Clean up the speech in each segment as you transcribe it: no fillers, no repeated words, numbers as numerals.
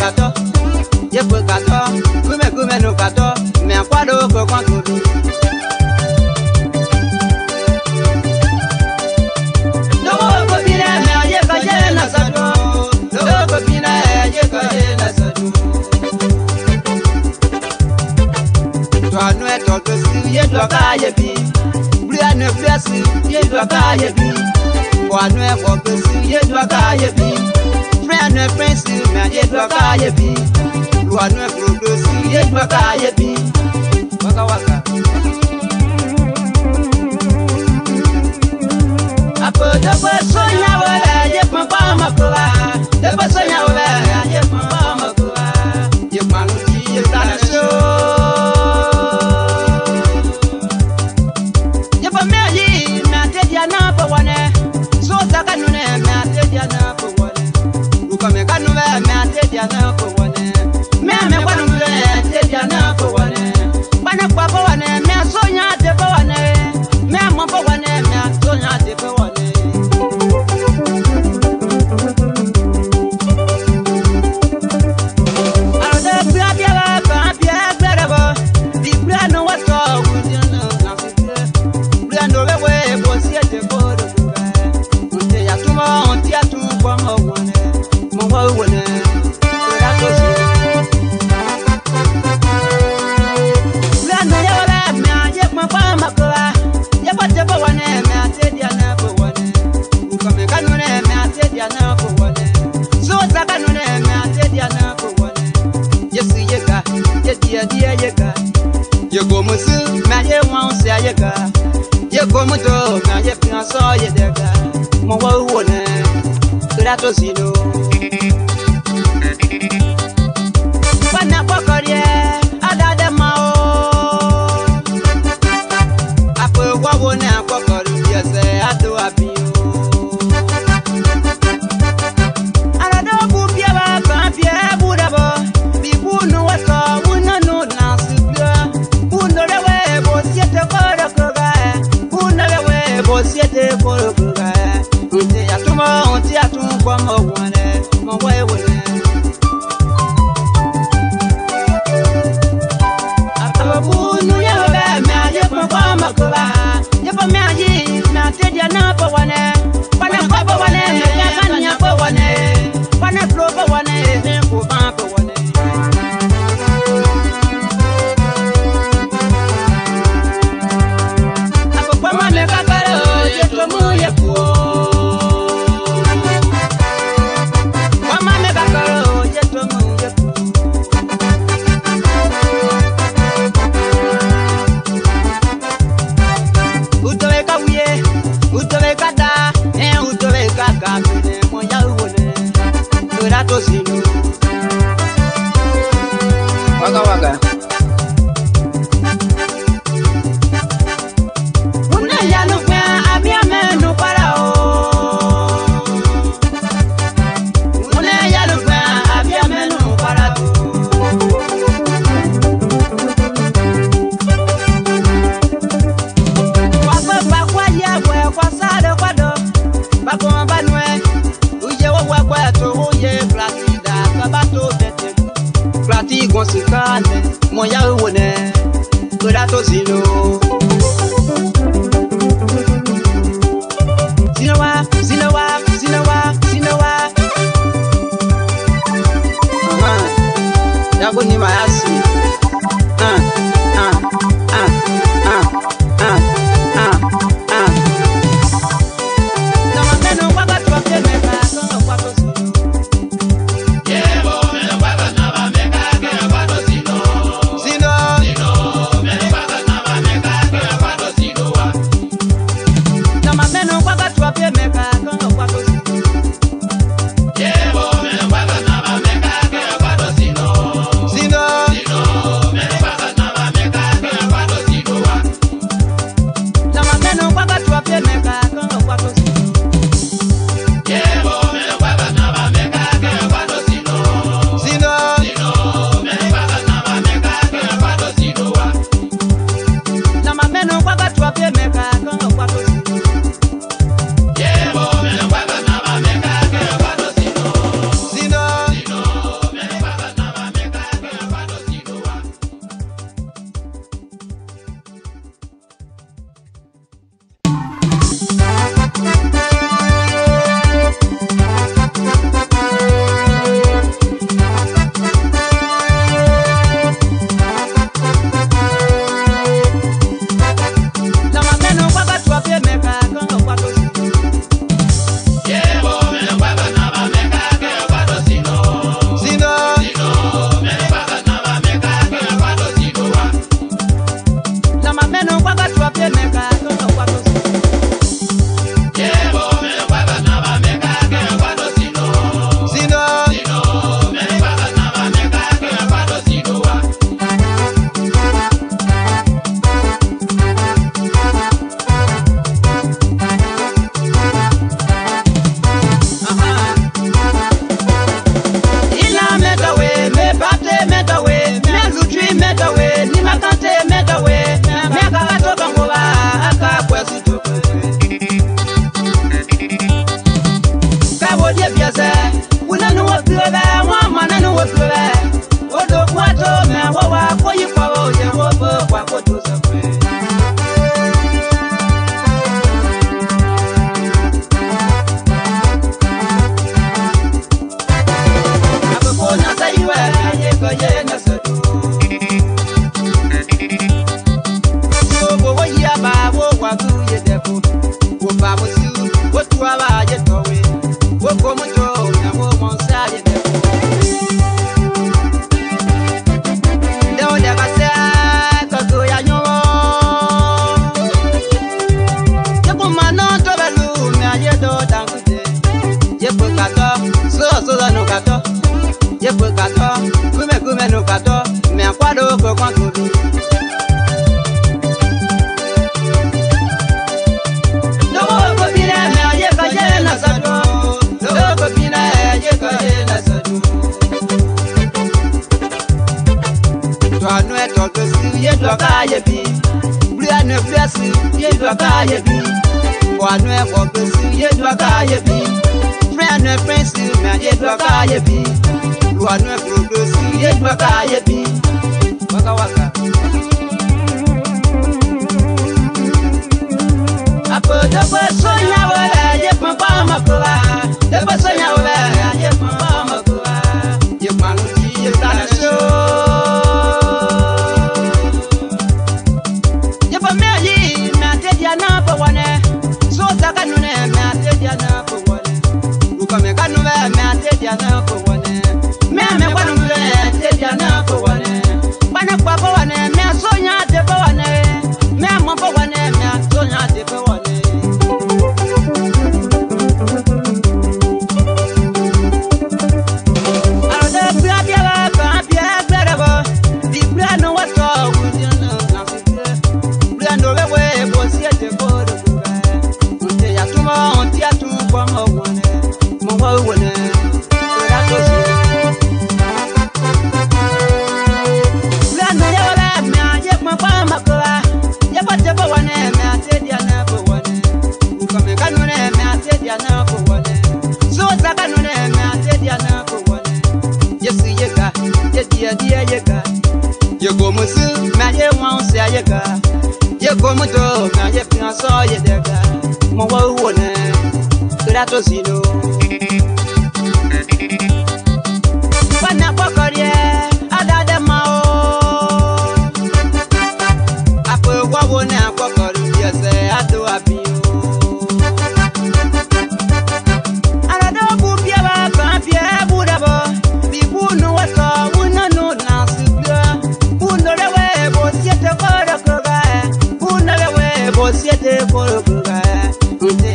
gato, ye fue gato, kume no gato, me acuerdo con cuando no copina me ye calle na sado, no copina ye calle na sado. Toi no es todo si ye doit calle bi, bria ne flesi ye doit calle bi, toi no es quoi si ye doit calle bi. Friend and friends, man, ye doit calle bi. Loi no produce, ye doit calle bi. Waka waka. Apo de sonya wala, ye papa makura. De sonya wala, ye papa makura. Ye maluti, ye talasho. Ye pa meji, na te dia na pa wane. So saka nune, na te dia na pa wane. Me kanu me ate dia na ko wane me kwanu me ate dia na ko wane bana kwa ko wane me sonya de ko wane me mo ko wane me sonya de ko wane aro de bia bia ba bia gbere bo di bia no wa so ku di no na fi bia no we bo si ate ko do ko te ya tu mo ti atu ko mo wane mo wane ye como se me ye wan se ye ga ye como do me ye pin so ye de ga mo wa wona kra to sino pana pokorie ada de ma o apo wa wona pokori ye se ado abi o ara do bu bia ba ba bia bu da bo bi bu no wa so wona no na si bia bu no le we bo siete ko ro ko ga bu no le we bo siete ko ro ko ga unte ya tumo unte ya tun ko mo wona mo wa e wona Waka waka. Una ya no fue a mi ameno para o. Una ya no fue a mi ameno para tú. Guapa pa guaya gua guasado guado. Pa con banue. Uye wa gua to uye platida kabato tete. Plati gonsikane moya wone kurato zino Sinawa yago ni mayasi meno kato, me akwado ko kwantobi. Dogo ko bina me aye ka je na sado. Dogo ko bina aye ka je na sado. To anu e to to si ye do ka ye bi. Bri anu flesi ye do ka ye bi. Ko anu e ko si ye do ka ye bi. Friend and friends me aye do ka ye bi. Luanu e produce ye do ka ye bi. Waka waka. Apo de sonya wala ye papa makura. De sonya wala ye papa makura. Ye manu ti ye tana show. Ye pa me yi na te dia na pa wane. So ta kanu ne me te dia na pa wane. Uka me kanu me te dia na pa wane. Me kwanu me te dia na pa wane. Bana kwa pa wane me sonya te pa wane. Me mo pa wane me sonya te pa wane. Ye como se me ye wan se ye ga. Ye como to me ye pin so ye de ga. Mo wa wo ne. Ira to sino. Bana pokorie ada de ma o. Apo wa wo ne pokori ye se ato abi o. Ara do bu bia ba kan bia bu da bo. Bi bu no wa so wo na no na su. Siete koro kuga, unti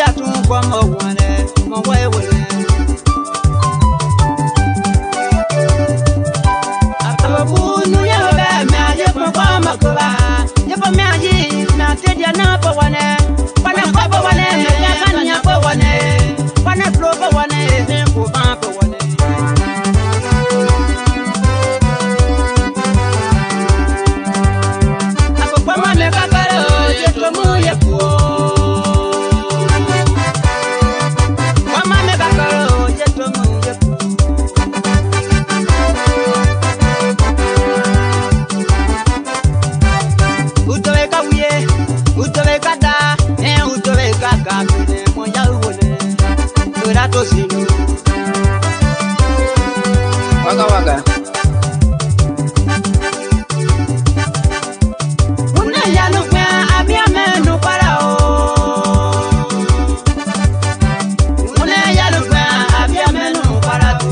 atumo kwa mwane, mwae wone. Abunu ya be me aye kwa makuba, ya pa me aye na tedia na pa wane, wane kwa pa wane me kanya pa wane, wane flow pa wane me ko pa wane. Apo pa me ka Waka waka. Una ya no fue a mi ameno para o. Una ya no fue a mi ameno para tú.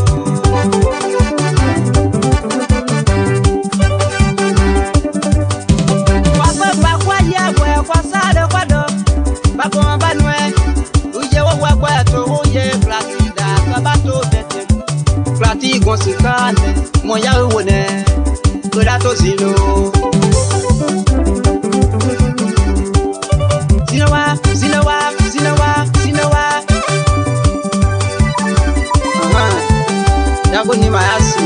Guapa pa guaya gua guasado guado. Pa con banue. Uye wa gua to uye platida kabato tete. Plati gonsikane moya wone. Ira to sino. Yago ni mayasi.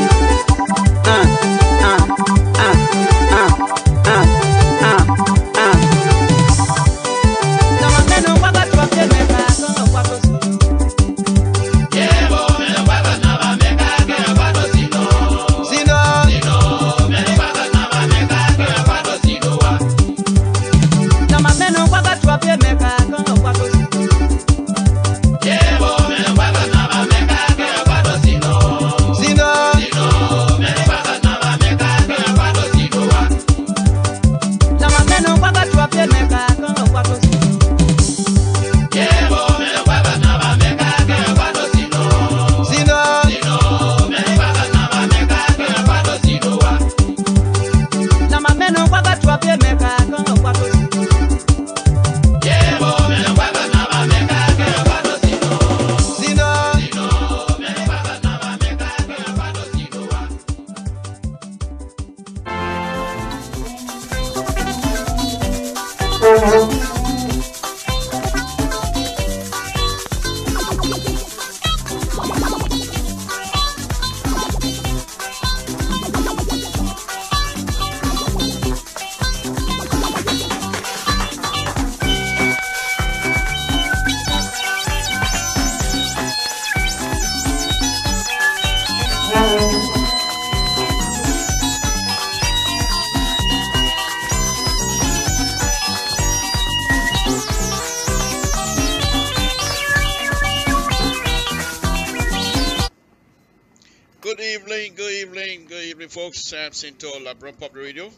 Good evening, folks. Sam Sinto, LIBERIA Public Radio. In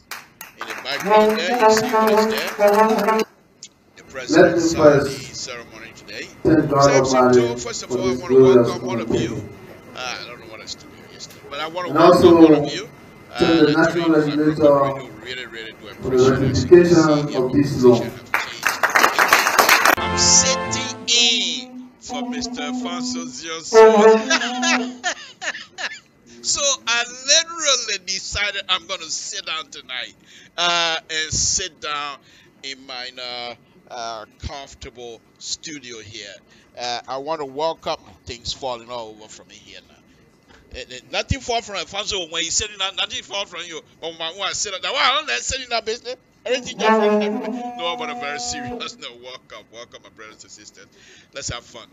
the background there, you see what is there. The president signed the ceremony today. Sam Sinto, first of all, I want to welcome all of you. I don't know what I stood here yesterday, but I want to welcome all of you. That tune in LIBERIA Public Radio, really do appreciate it. As you can see, every position have changed. I'm sitting in for Mr. Alfonso Zionso. So I literally decided I'm going to sit down tonight and sit down in my comfortable studio here. I want to welcome things falling all over from me here now. Nothing fall from Alfonso when he's sitting down. Nothing fall from you. When I sit down, well, let's sit in that business. Everything just falling everywhere. No, but I'm very serious. No, welcome, my brothers and sisters. Let's have fun.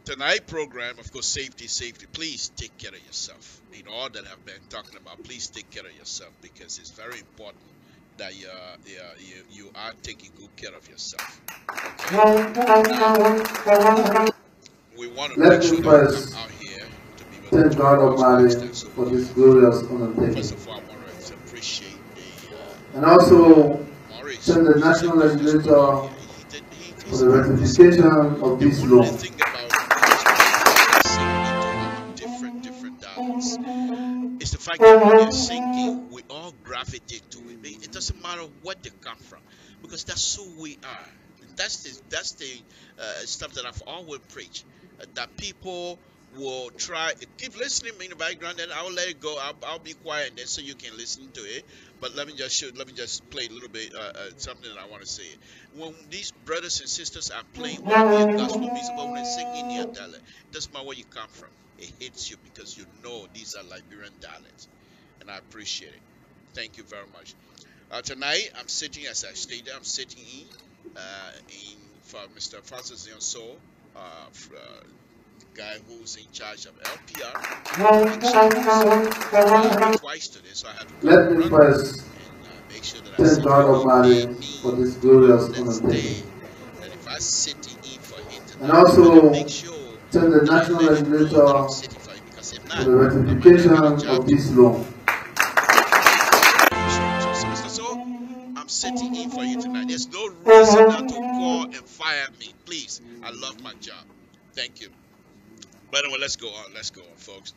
Tonight program, of course, safety. Please take care of yourself. In all that I've been talking about, please take care of yourself because it's very important that you are taking good care of yourself. Okay? We want to make sure that we come out here to be able to thank God Almighty for this glorious undertaking. First of all, I want to appreciate and also Maurice, thank the National Legislature for the ratification of this law. It's the fact that when they're singing, we all gravitate to it. It doesn't matter what they come from, because that's who we are. That's the stuff that I've always preached. That people will try keep listening in the background, and I'll let it go. I'll be quiet then so you can listen to it. But let me just play a little bit something that I want to say. When these brothers and sisters are playing all their gospel music, but when they sing in their dialect, it doesn't matter where you come from. It hits you because you know these are Liberian dialects, and I appreciate it. Thank you very much. Tonight, I'm sitting, as I stated, I'm sitting in for Mr. Alfonso Zionso, the guy who's in charge of LPR. Twice today, so I have to let me first make sure that thank God Almighty for this glorious undertaking. That if I sit in for him tonight, and also make sure thank the National Legislature for the ratification of this law. So I'm sitting in for you tonight. There's no reason not to call and fire me. Please, I love my job. Thank you. But anyway, let's go on, folks.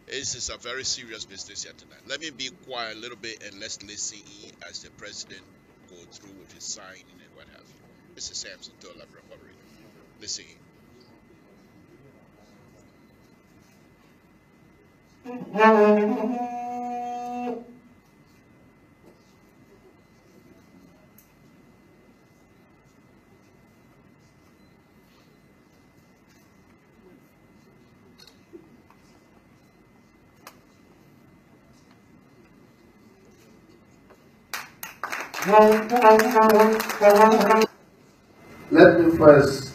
This is a very serious business here tonight. Let me be quiet a little bit and let's listen in as the president go through with his signing and what have you. This is Samson to LIBERIA Public Radio. Listen in. Let me first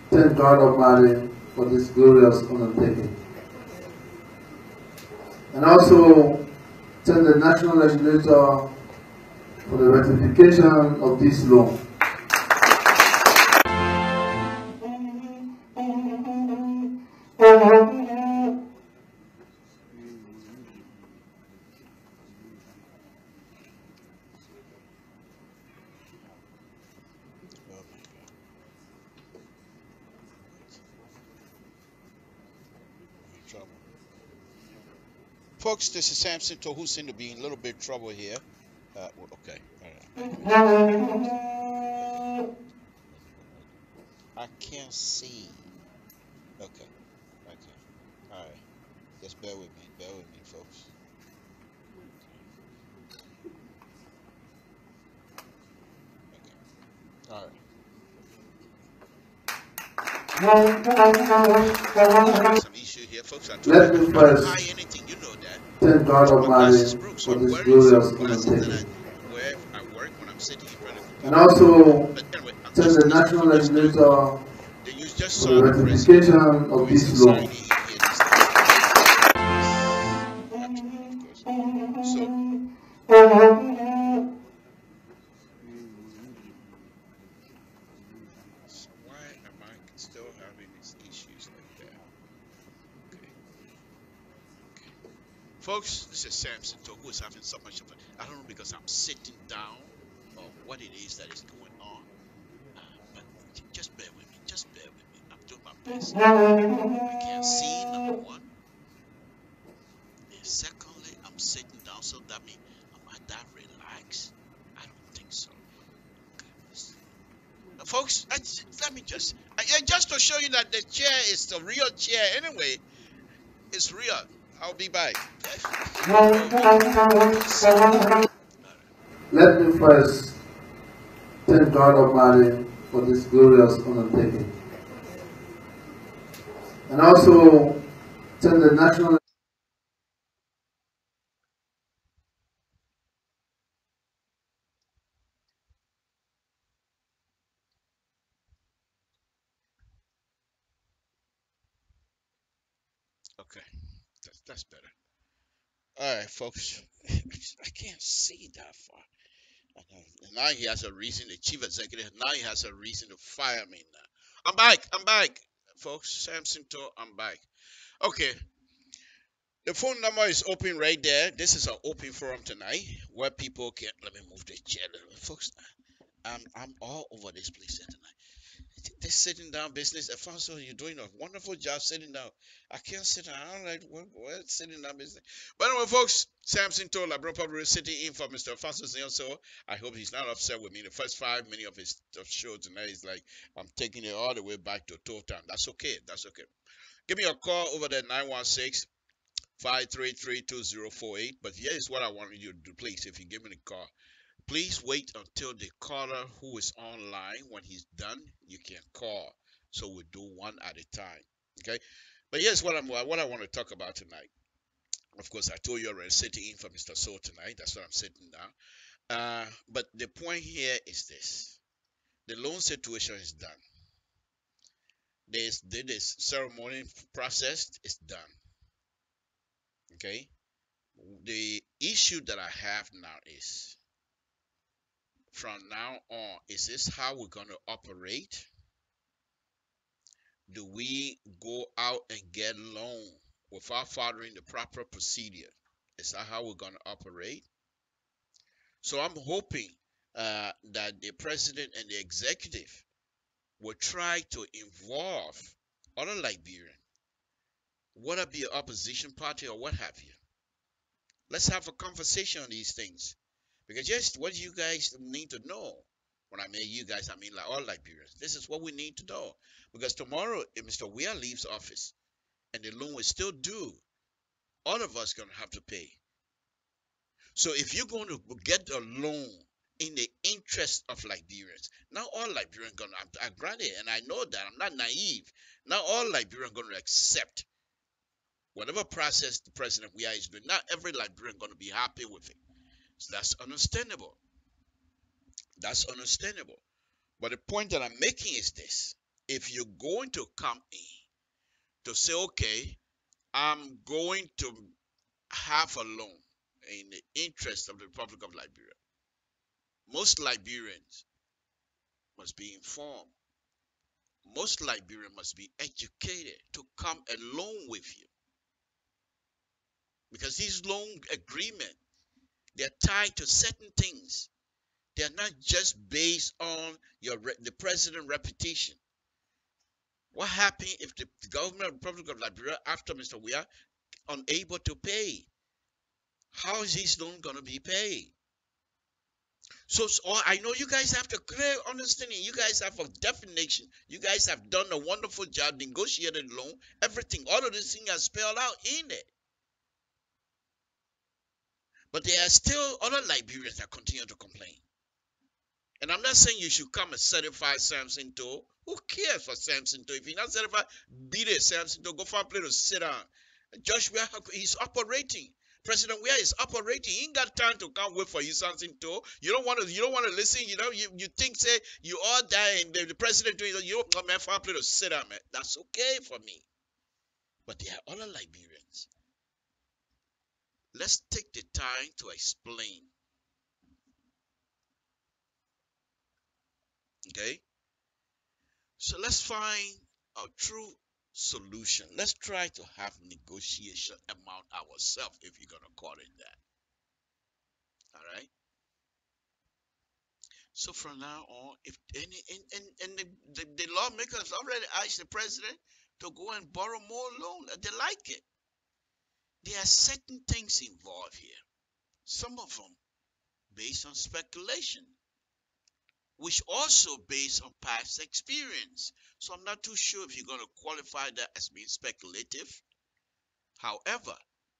thank God Almighty for this glorious undertaking. And also thank the National Legislature for the ratification of this law. Folks, this is Samson to who seem to be in a little bit of trouble here. Okay. I can't see. Okay. All right. Just bear with me, folks. Some issue here, folks. Let me first buy anything, you know that. thank God Almighty for this glorious undertaking. Where I work when I'm sitting in front of the computer. And also But anyway, thank the national legislator you just for saw the the president ratification of this law. signing here this So why am I still having these issues like that? Okay. Folks, this is Samson To, who is having so much of it. I don't know because I'm sitting down or what it is that is going on. But just bear with me. Just bear with me. I'm doing my best. I can't see, number one. And secondly, I'm sitting down, so that means am I that relaxed? I don't think so. Okay. Folks, let me just to show you that the chair is the real chair anyway. It's real. I'll be back. Let me first thank God Almighty for this glorious undertaking. And also thank the national Okay, that's better. All right, folks. I can't see that far. And now he has a reason. The chief executive. Now he has a reason to fire me. Now I'm back. I'm back, folks. Samson To, I'm back. Okay. The phone number is open right there. This is an open forum tonight where people can. Let me move the chair, folks. I'm all over this place tonight. This sitting down business, Alfonso, you're doing a wonderful job sitting down. I can't sit down. I don't like what sitting down business. But anyway, folks, Samson To, LIBERIA Public sitting in for Mr. Alfonso so I hope he's not upset with me. The first 5 minutes of his show tonight is like I'm taking it all the way back to tour time. That's okay. That's okay. Give me a call over there, 916-533-2048. But here is what I want you to do, please. If you give me the call, please wait until the caller who is online, when he's done, you can call. So we do one at a time. Okay? But here's what I want to talk about tonight. Of course, I told you already, sitting in for Mr. So tonight. That's what I'm sitting down. But the point here is this. The loan situation is done. This ceremony process is done. Okay? The issue that I have now is, from now on, is this how we're going to operate? Do we go out and get loan without following the proper procedure? Is that how we're going to operate? So I'm hoping that the president and the executive will try to involve other Liberians, whether it be an opposition party or what have you. Let's have a conversation on these things. Because just what you guys need to know, when I mean you guys, I mean like all Liberians. This is what we need to know. Because tomorrow, if Mr. Weah leaves office and the loan is still due, all of us going to have to pay. So if you're going to get a loan in the interest of Liberians, now all Liberians going to, I grant it, and I know that, I'm not naive. Now all Liberians going to accept whatever process the President Weah is doing. Not every Liberian going to be happy with it. So that's understandable. That's understandable. But the point that I'm making is this. If you're going to come in to say, okay, I'm going to have a loan in the interest of the Republic of Liberia, most Liberians must be informed. Most Liberians must be educated to come along with you. Because these loan agreements, they're tied to certain things. They're not just based on the president's reputation. What happened if the government of the Republic of Liberia, after Mr. Weah, unable to pay? How is this loan going to be paid? So I know you guys have the clear understanding. You guys have a definition. You guys have done a wonderful job, negotiated loan, everything. All of this thing are spelled out in it. But there are still other Liberians that continue to complain. And I'm not saying you should come and certify Samson Toe. Who cares for Samson Toe? If you're not certified, beat it, Samson Toe. Go find a place to sit down. Joshua, he's operating. President Weah is operating. He ain't got time to come wait for you, Samson Toe. You don't want to listen. You know, you think say you all die and the president doing you don't, oh, man, find a place to sit down, man. That's okay for me. But there are other Liberians. Let's take the time to explain. Okay? So let's find a true solution. Let's try to have negotiation among ourselves, if you're going to call it that. All right? So from now on, if the lawmakers already asked the president to go and borrow more loan, they like it. There are certain things involved here. Some of them based on speculation, which also based on past experience. So I'm not too sure if you're going to qualify that as being speculative. However,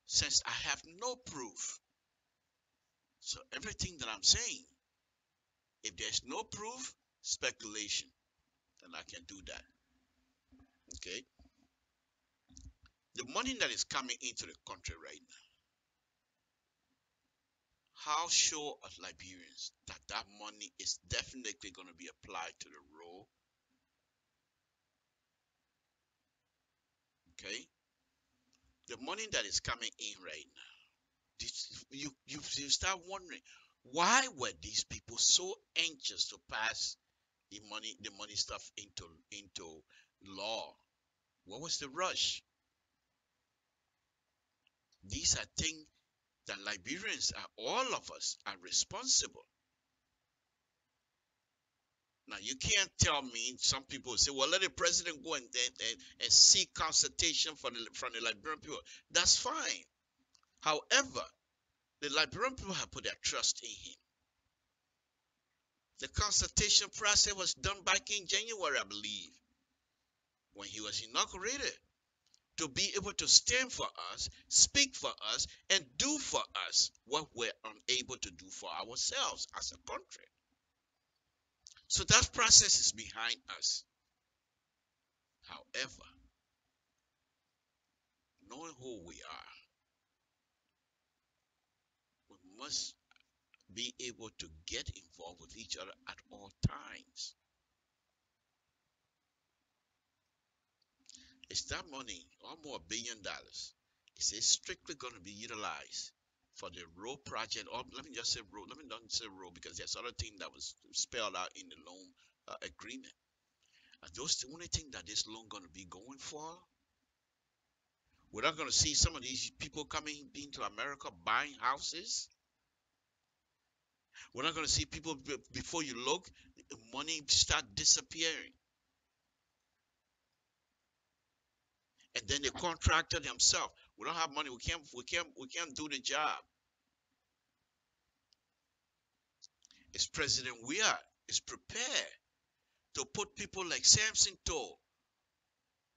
since I have no proof, so everything that I'm saying, if there's no proof, speculation, then I can do that. Okay? The money that is coming into the country right now, how sure are Liberians that that money is definitely going to be applied to the road? Okay? The money that is coming in right now, you start wondering, why were these people so anxious to pass the money stuff into law? What was the rush? These are things that Liberians all of us are responsible. Now you can't tell me, some people say, well, let the president go and seek consultation from the Liberian people. That's fine. However, the Liberian people have put their trust in him. The consultation process was done back in January, I believe, when he was inaugurated, to be able to stand for us, speak for us, and do for us what we're unable to do for ourselves as a country. So that process is behind us. However, knowing who we are, we must be able to get involved with each other at all times. Is that money, almost $1 billion, is it strictly going to be utilized for the road project? Or let me just say road. Let me not say road, because there's other thing that was spelled out in the loan agreement. Are those the only thing that this loan going to be going for? We're not going to see some of these people coming into America buying houses. We're not going to see people, before you look, money start disappearing. And then the contractor themselves, we don't have money, we can't do the job. Is President Weah is prepared to put people like Samson Toe,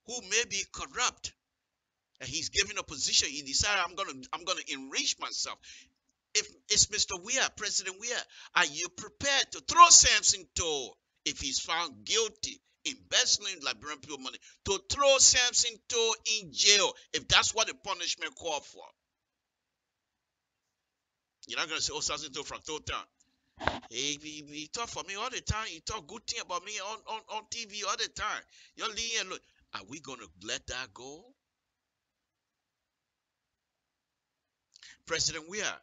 who may be corrupt, and he's given a position, he decided, I'm gonna enrich myself. If it's Mr. Weah, President Weah, are you prepared to throw Samson Toe, if he's found guilty embezzling Liberian people money, to throw Samson Toe in jail, if that's what the punishment called for? You're not gonna say, oh, Samson Toe from Town. He talk for me all the time. He talk good thing about me on TV all the time. You're leaving. Look, are we gonna let that go? President Weah,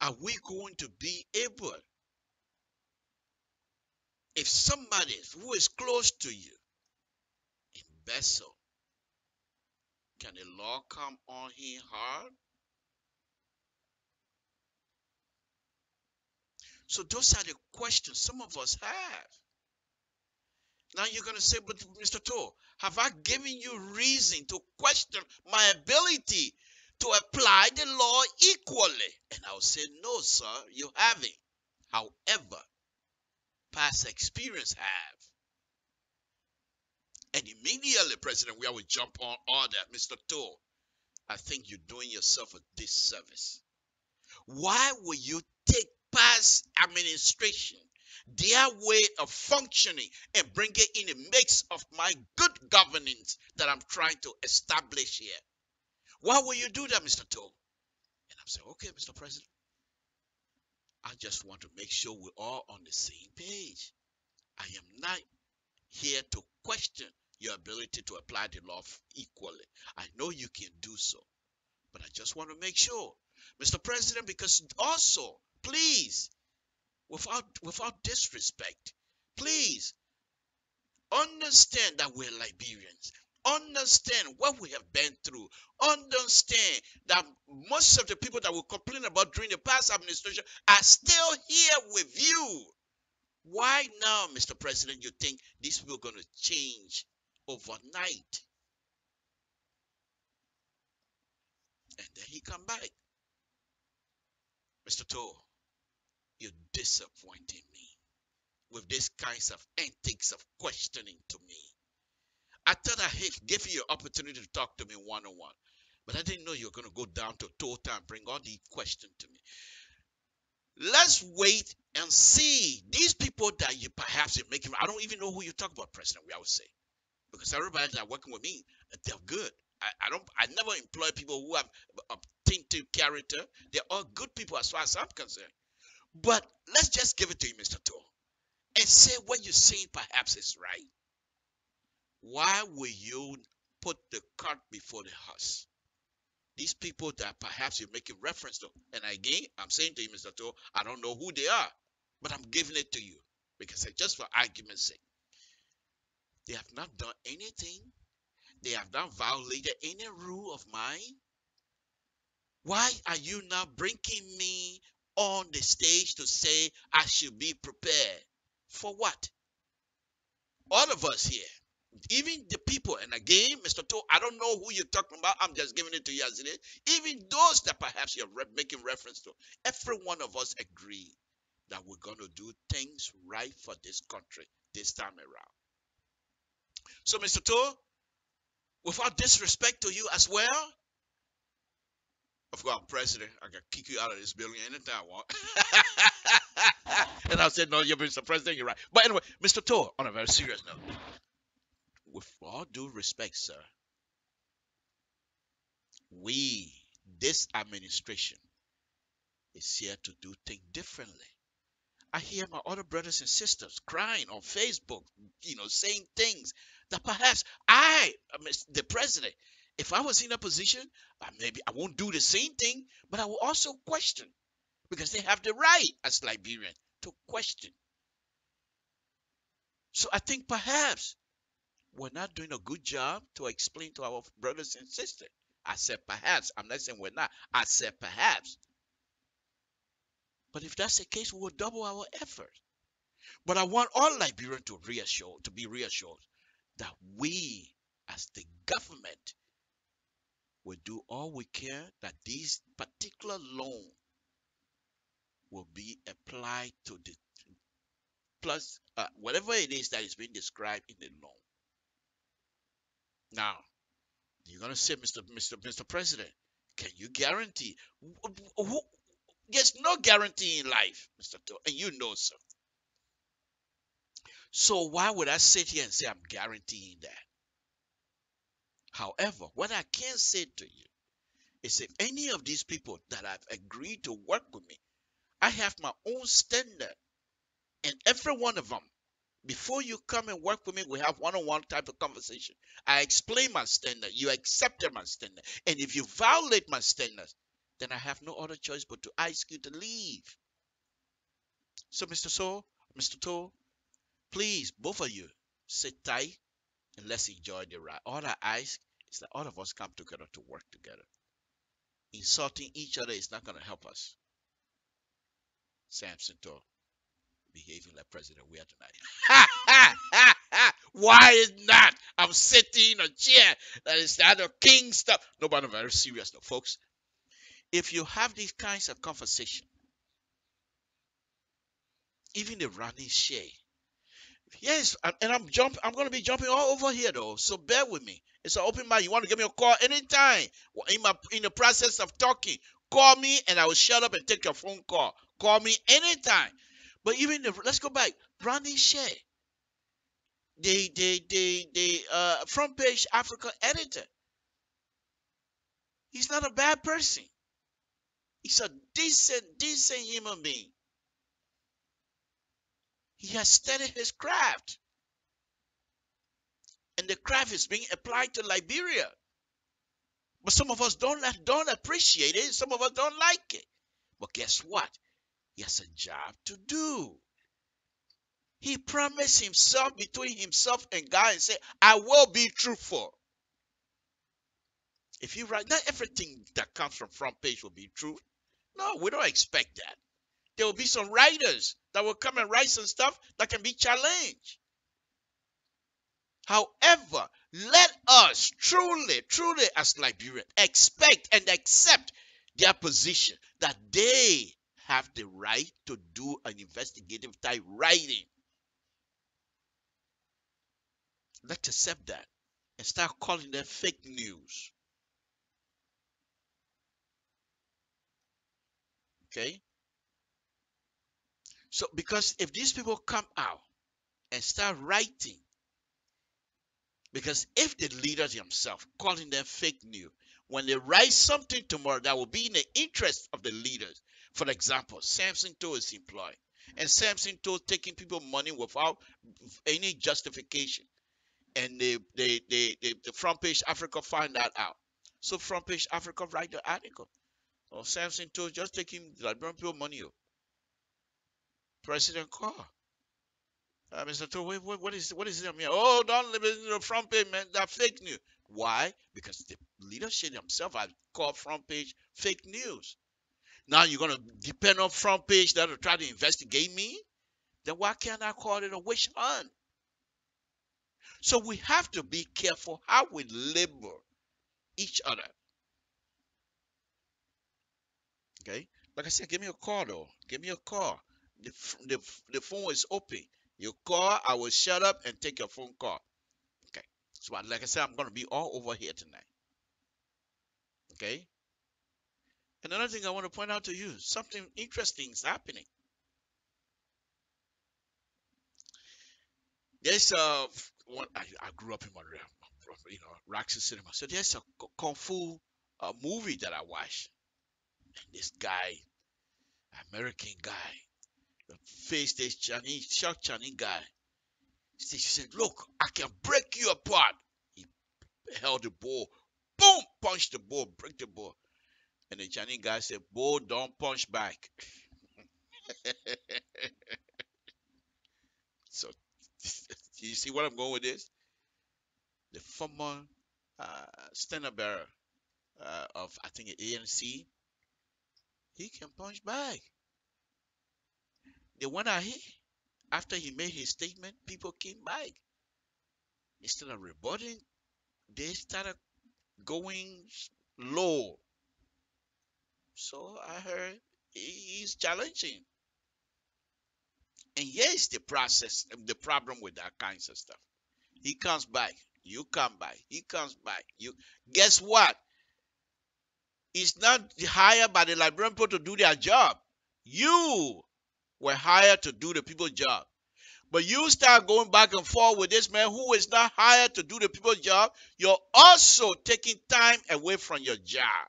are we going to be able, if somebody who is close to you embezzle, can the law come on him hard? So those are the questions some of us have. Now you're going to say, but Mr. Toe, have I given you reason to question my ability to apply the law equally? And I'll say, no, sir, you haven't. However, past experience have. And immediately, President, we will jump on all that. Mr. Toe, I think you're doing yourself a disservice. Why will you take past administration their way of functioning and bring it in a mix of my good governance that I'm trying to establish here. Why will you do that, Mr. Toe? And I'm saying, okay, Mr. President, I just want to make sure we're all on the same page. I am not here to question your ability to apply the law equally. I know you can do so, but I just want to make sure, Mr. President, because also, please, without disrespect, please understand that we're Liberians. Understand what we have been through. Understand that most of the people that we complain about during the past administration are still here with you. Why now, Mr. President, you think these people are going to change overnight? And then he come back. Mr. Toe, you're disappointing me with these kinds of antics of questioning to me. I thought I gave you an opportunity to talk to me one-on-one, but I didn't know you were going to go down to total and bring all these questions to me. Let's wait and see. These people that you perhaps are making, I don't even know who you talk about, President, we always say. Because everybody that are working with me, they're good. I never employ people who have a tainted character. They're all good people as far as I'm concerned. But let's just give it to you, Mr. Toe, and say what you're saying perhaps is right. Why will you put the cart before the horse? These people that perhaps you're making reference to, and again, I'm saying to you, Mr. Toe, I don't know who they are, but I'm giving it to you because just for argument's sake, they have not done anything. They have not violated any rule of mine. Why are you now bringing me on the stage to say I should be prepared? For what? All of us here, even the people, and again, Mr. Toe, I don't know who you're talking about. I'm just giving it to you as it is. Even those that perhaps you're making reference to, every one of us agree that we're going to do things right for this country this time around. So, Mr. Toe, without disrespect to you as well, of course, I'm president. I can kick you out of this building anytime I want. And I said, no, you're Mr. President, you're right. But anyway, Mr. Toe, on a very serious note, with all due respect, sir, this administration is here to do things differently. I hear my other brothers and sisters crying on Facebook, saying things that perhaps the president, if I was in a position, maybe I won't do the same thing, but I will also question, because they have the right as Liberians to question. So I think perhaps we're not doing a good job to explain to our brothers and sisters. I said perhaps. I'm not saying we're not. I said perhaps. But if that's the case, we will double our effort. But I want all Liberians to be reassured that we, as the government, will do all we can that this particular loan will be applied to the plus whatever it is that is being described in the loan. Now, you're gonna say, Mr. President, can you guarantee? There's no guarantee in life, Mr. Toe, and you know so. So why would I sit here and say I'm guaranteeing that? However, what I can say to you is if any of these people that have agreed to work with me, I have my own standard, and every one of them, before you come and work with me, we have one-on-one type of conversation. I explain my standard. You accepted my standard. And if you violate my standards, then I have no other choice but to ask you to leave. So, Mr. Toe, please, both of you, sit tight and let's enjoy the ride. All I ask is that all of us come together to work together. Insulting each other is not going to help us. Samson Toe, behaving like President we are tonight. Why not? I'm sitting in a chair that is that of king stuff. No, but I'm very serious though, folks. If you have these kinds of conversation, even the running share. Yes, and I'm going to be jumping all over here though. So bear with me. It's an open mic. You want to give me a call anytime in the process of talking? Call me and I will shut up and take your phone call. Call me anytime. But even if, let's go back, Brandon Shea, the front page Africa editor. He's not a bad person. He's a decent human being. He has studied his craft, and the craft is being applied to Liberia. But some of us don't appreciate it. Some of us don't like it. But guess what? He has a job to do. He promised himself, between himself and God, and said, I will be truthful. If you write, not everything that comes from front page will be true. No, we don't expect that. There will be some writers that will come and write some stuff that can be challenged. However, let us truly as Liberians expect and accept their position that they have the right to do an investigative type writing. Let's accept that and start calling them fake news. Okay? So, because if these people come out and start writing, because if the leaders themselves calling them fake news, when they write something tomorrow that will be in the interest of the leaders, for example, Samson Toe is employed, and Samson Toe taking people money without any justification, and the front page Africa find that out. So front page Africa write the article. Or Samson Toe just taking Liberian people money. President call. Mr. Toe, what is it? I mean, oh, don't live in the front page, man. That fake news. Why? Because the leadership themselves have called front page fake news. Now you're gonna depend on front page that will try to investigate me? Then why can't I call it a witch hunt? So we have to be careful how we label each other. Okay? Like I said, give me a call though. Give me a call. The phone is open. You call, I will shut up and take your phone call. Okay. So like I said, I'm gonna be all over here tonight. Okay. Another thing I want to point out to you, something interesting is happening. There's one I grew up in Montreal, Roxy Cinema. So there's a kung fu movie that I watched. And this guy, American guy, faced this Chinese guy. He said, "Look, I can break you apart." He held the ball, boom, punched the ball, break the ball. And the Chinese guy said, "Ball, don't punch back." So, you see what I'm going with this? The former standard bearer of, I think, ANC, he can punch back. The one I hear, after he made his statement, people came back. Instead of rebutting, they started going low. So I heard he's challenging. And here's the process, the problem with that kinds of stuff. He comes back, you come back, he comes back. You guess what? He's not hired by the Liberian people to do their job. You were hired to do the people's job. But you start going back and forth with this man who is not hired to do the people's job. You're also taking time away from your job.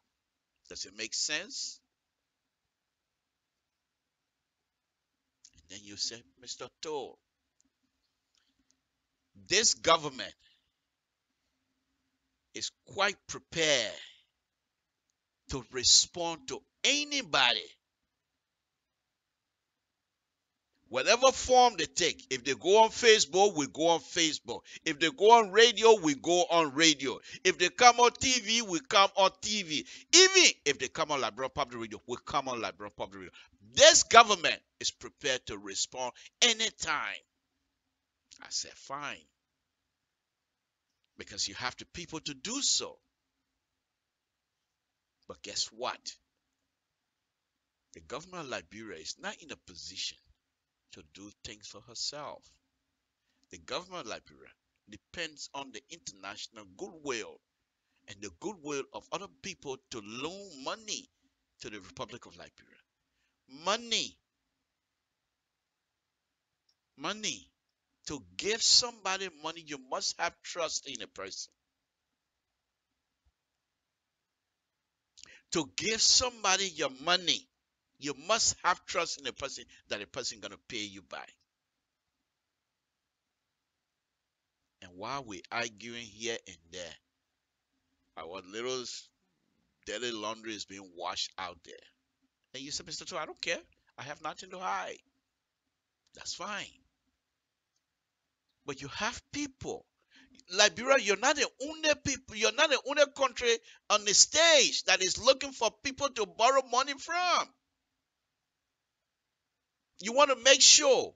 Does it make sense? And then you say, Mr. Toe, this government is quite prepared to respond to anybody, whatever form they take. If they go on Facebook, we go on Facebook. If they go on radio, we go on radio. If they come on TV, we come on TV. Even if they come on Liberian Public Radio, we come on Liberian Public Radio. This government is prepared to respond anytime. I said, fine. Because you have the people to do so. But guess what? The government of Liberia is not in a position to do things for herself. The government of Liberia depends on the international goodwill and the goodwill of other people to loan money to the Republic of Liberia. Money money. To give somebody money, you must have trust in a person. To give somebody your money, you must have trust in a person that a person gonna pay you back. And while we arguing here and there, our little dirty laundry is being washed out there. And you say, Mr. Two, I don't care. I have nothing to hide. That's fine. But you have people. Liberia, you're not the only people, you're not the only country on the stage that is looking for people to borrow money from. You want to make sure.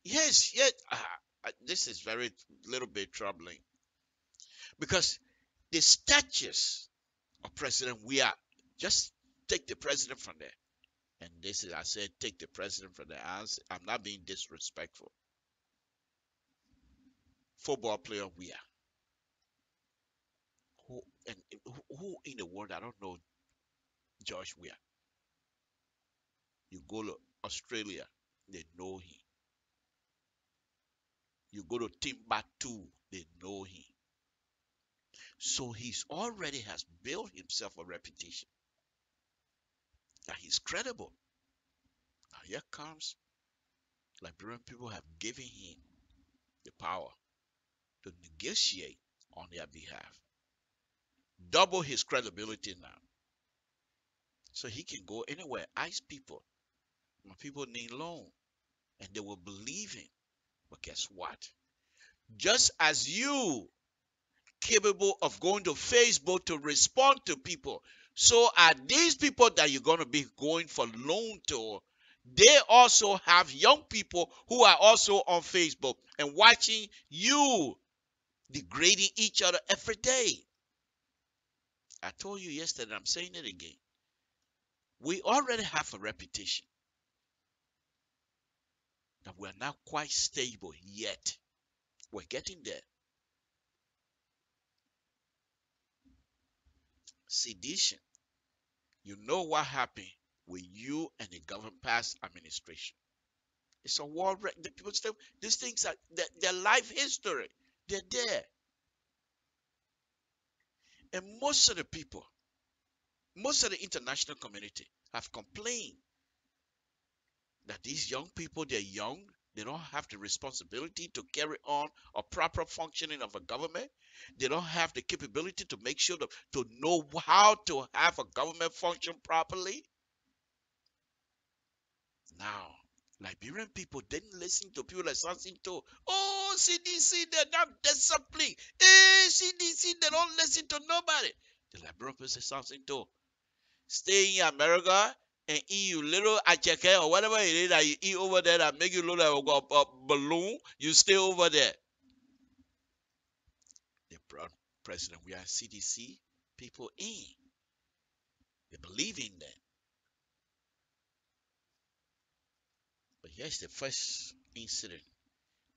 Yes, yes. This is very little bit troubling. Because the statues of President, we are just take the president from there. And this is, I said, take the president from there. I'm not being disrespectful. Football player, we are. Who in the world, I don't know George Weah. You go to Australia, they know him. You go to Timbuktu, they know him. So he's already has built himself a reputation that he's credible. Now here comes Liberian people have given him the power to negotiate on their behalf. Double his credibility now. So he can go anywhere, ask people. My people need loan. And they will believe him. But guess what? Just as you capable of going to Facebook to respond to people, so are these people that you're going to be going for loan to. They also have young people who are also on Facebook and watching you degrading each other every day. I told you yesterday, I'm saying it again. We already have a reputation that we're not quite stable yet. We're getting there. Sedition. You know what happened with you and the government past administration. It's a war. The people say these things are their life history. They're there. And most of the people, most of the international community have complained that these young people, they're young, they don't have the responsibility to carry on a proper functioning of a government. They don't have the capability to make sure to know how to have a government function properly. Now, Liberian people didn't listen to people like Sansinto. Oh, CDC, they're not disciplined. Hey, CDC, they don't listen to nobody. The Liberian people say Sansinto, stay in America and eat you little acheke or whatever it is that you eat over there that make you look like a balloon. You stay over there. They brought President, we are CDC people in. They believe in that. But here's the first incident.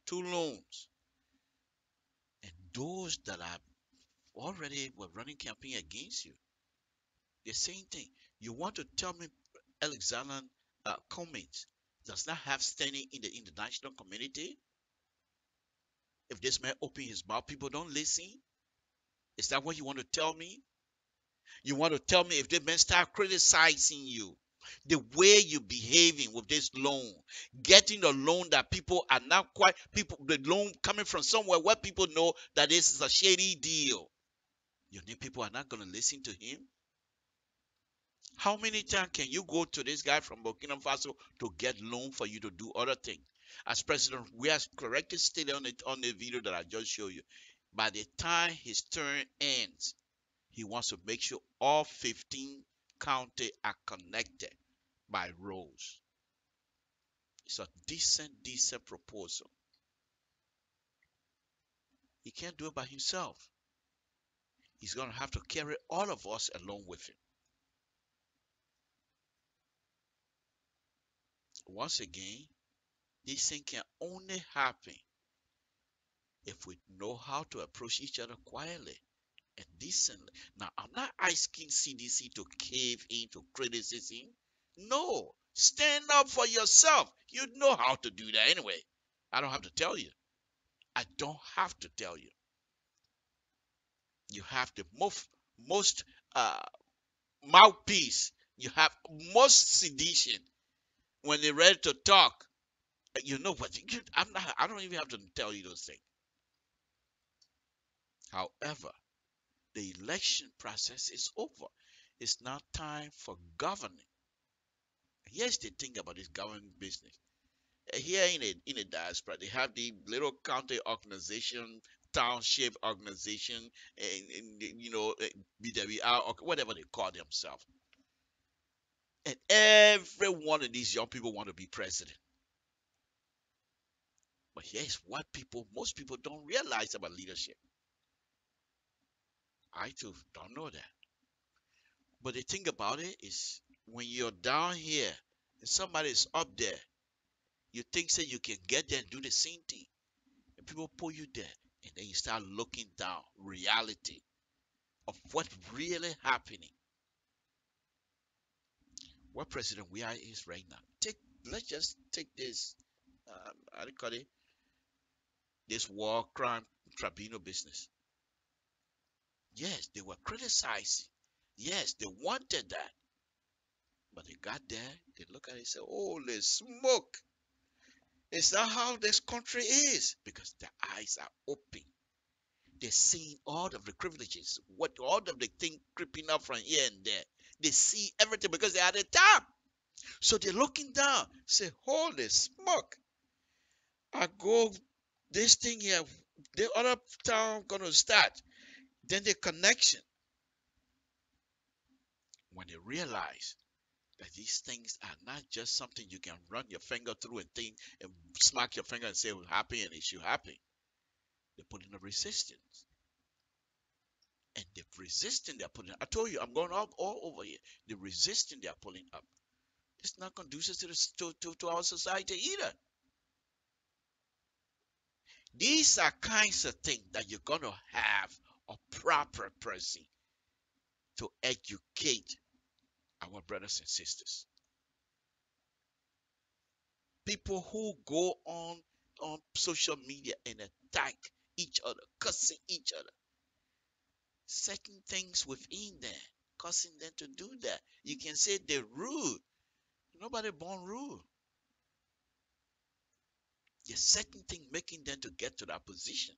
2 loans. And those that are already were running campaign against you. The same thing. You want to tell me Alexander Cummings does not have standing in the international community? If this man open his mouth, people don't listen? Is that what you want to tell me? You want to tell me if this man start criticizing you, the way you behaving with this loan, getting a loan that people are not quite, the loan coming from somewhere where people know that this is a shady deal. You think people are not going to listen to him? How many times can you go to this guy from Burkina Faso to get loan for you to do other things? As president, we have correctly stated on the video that I just showed you. By the time his term ends, he wants to make sure all 15 counties are connected by roads. It's a decent proposal. He can't do it by himself. He's going to have to carry all of us along with him. Once again, this thing can only happen if we know how to approach each other quietly and decently. Now, I'm not asking CDC to cave into criticism. No, stand up for yourself. You know how to do that anyway. I don't have to tell you. I don't have to tell you. You have the most uh, mouthpiece. You have most sedition when they're ready to talk. You know what? I'm not. I don't even have to tell you those things. However, the election process is over. It's now time for governing. Here's the thing about this governing business. Here in a diaspora, they have the little county organization, township organization, and BWR or whatever they call themselves. And every one of these young people want to be president. But here's what most people don't realize about leadership. I too don't know that. But the thing about it is when you're down here and somebody is up there, you think that you can get there and do the same thing. And people pull you there. And then you start looking down reality of what's really happening. What President we are is right now. Let's just take this how do you call it? This war crime tribunal business. Yes, they were criticizing. Yes, they wanted that. But they got there, they look at it and say, holy smoke. Is that how this country is? Because their eyes are open. They're seeing all of the privileges, all of the things creeping up from here and there. They see everything because they're at the top. So they're looking down, say, holy smoke. I go this thing here, the other town gonna start. Then the connection. When they realize that these things are not just something you can run your finger through and think and smack your finger and say we're happy and it's you happy. They put in a resistance. And the resistance they're putting, I told you, I'm going up all over here. The resistance they're pulling up, it's not conducive to our society either. These are kinds of things that you're going to have a proper person to educate our brothers and sisters. People who go on social media and attack each other, cussing each other, setting things within there, causing them to do that. You can say they're rude. Nobody born rude. You're setting things, making them to get to that position.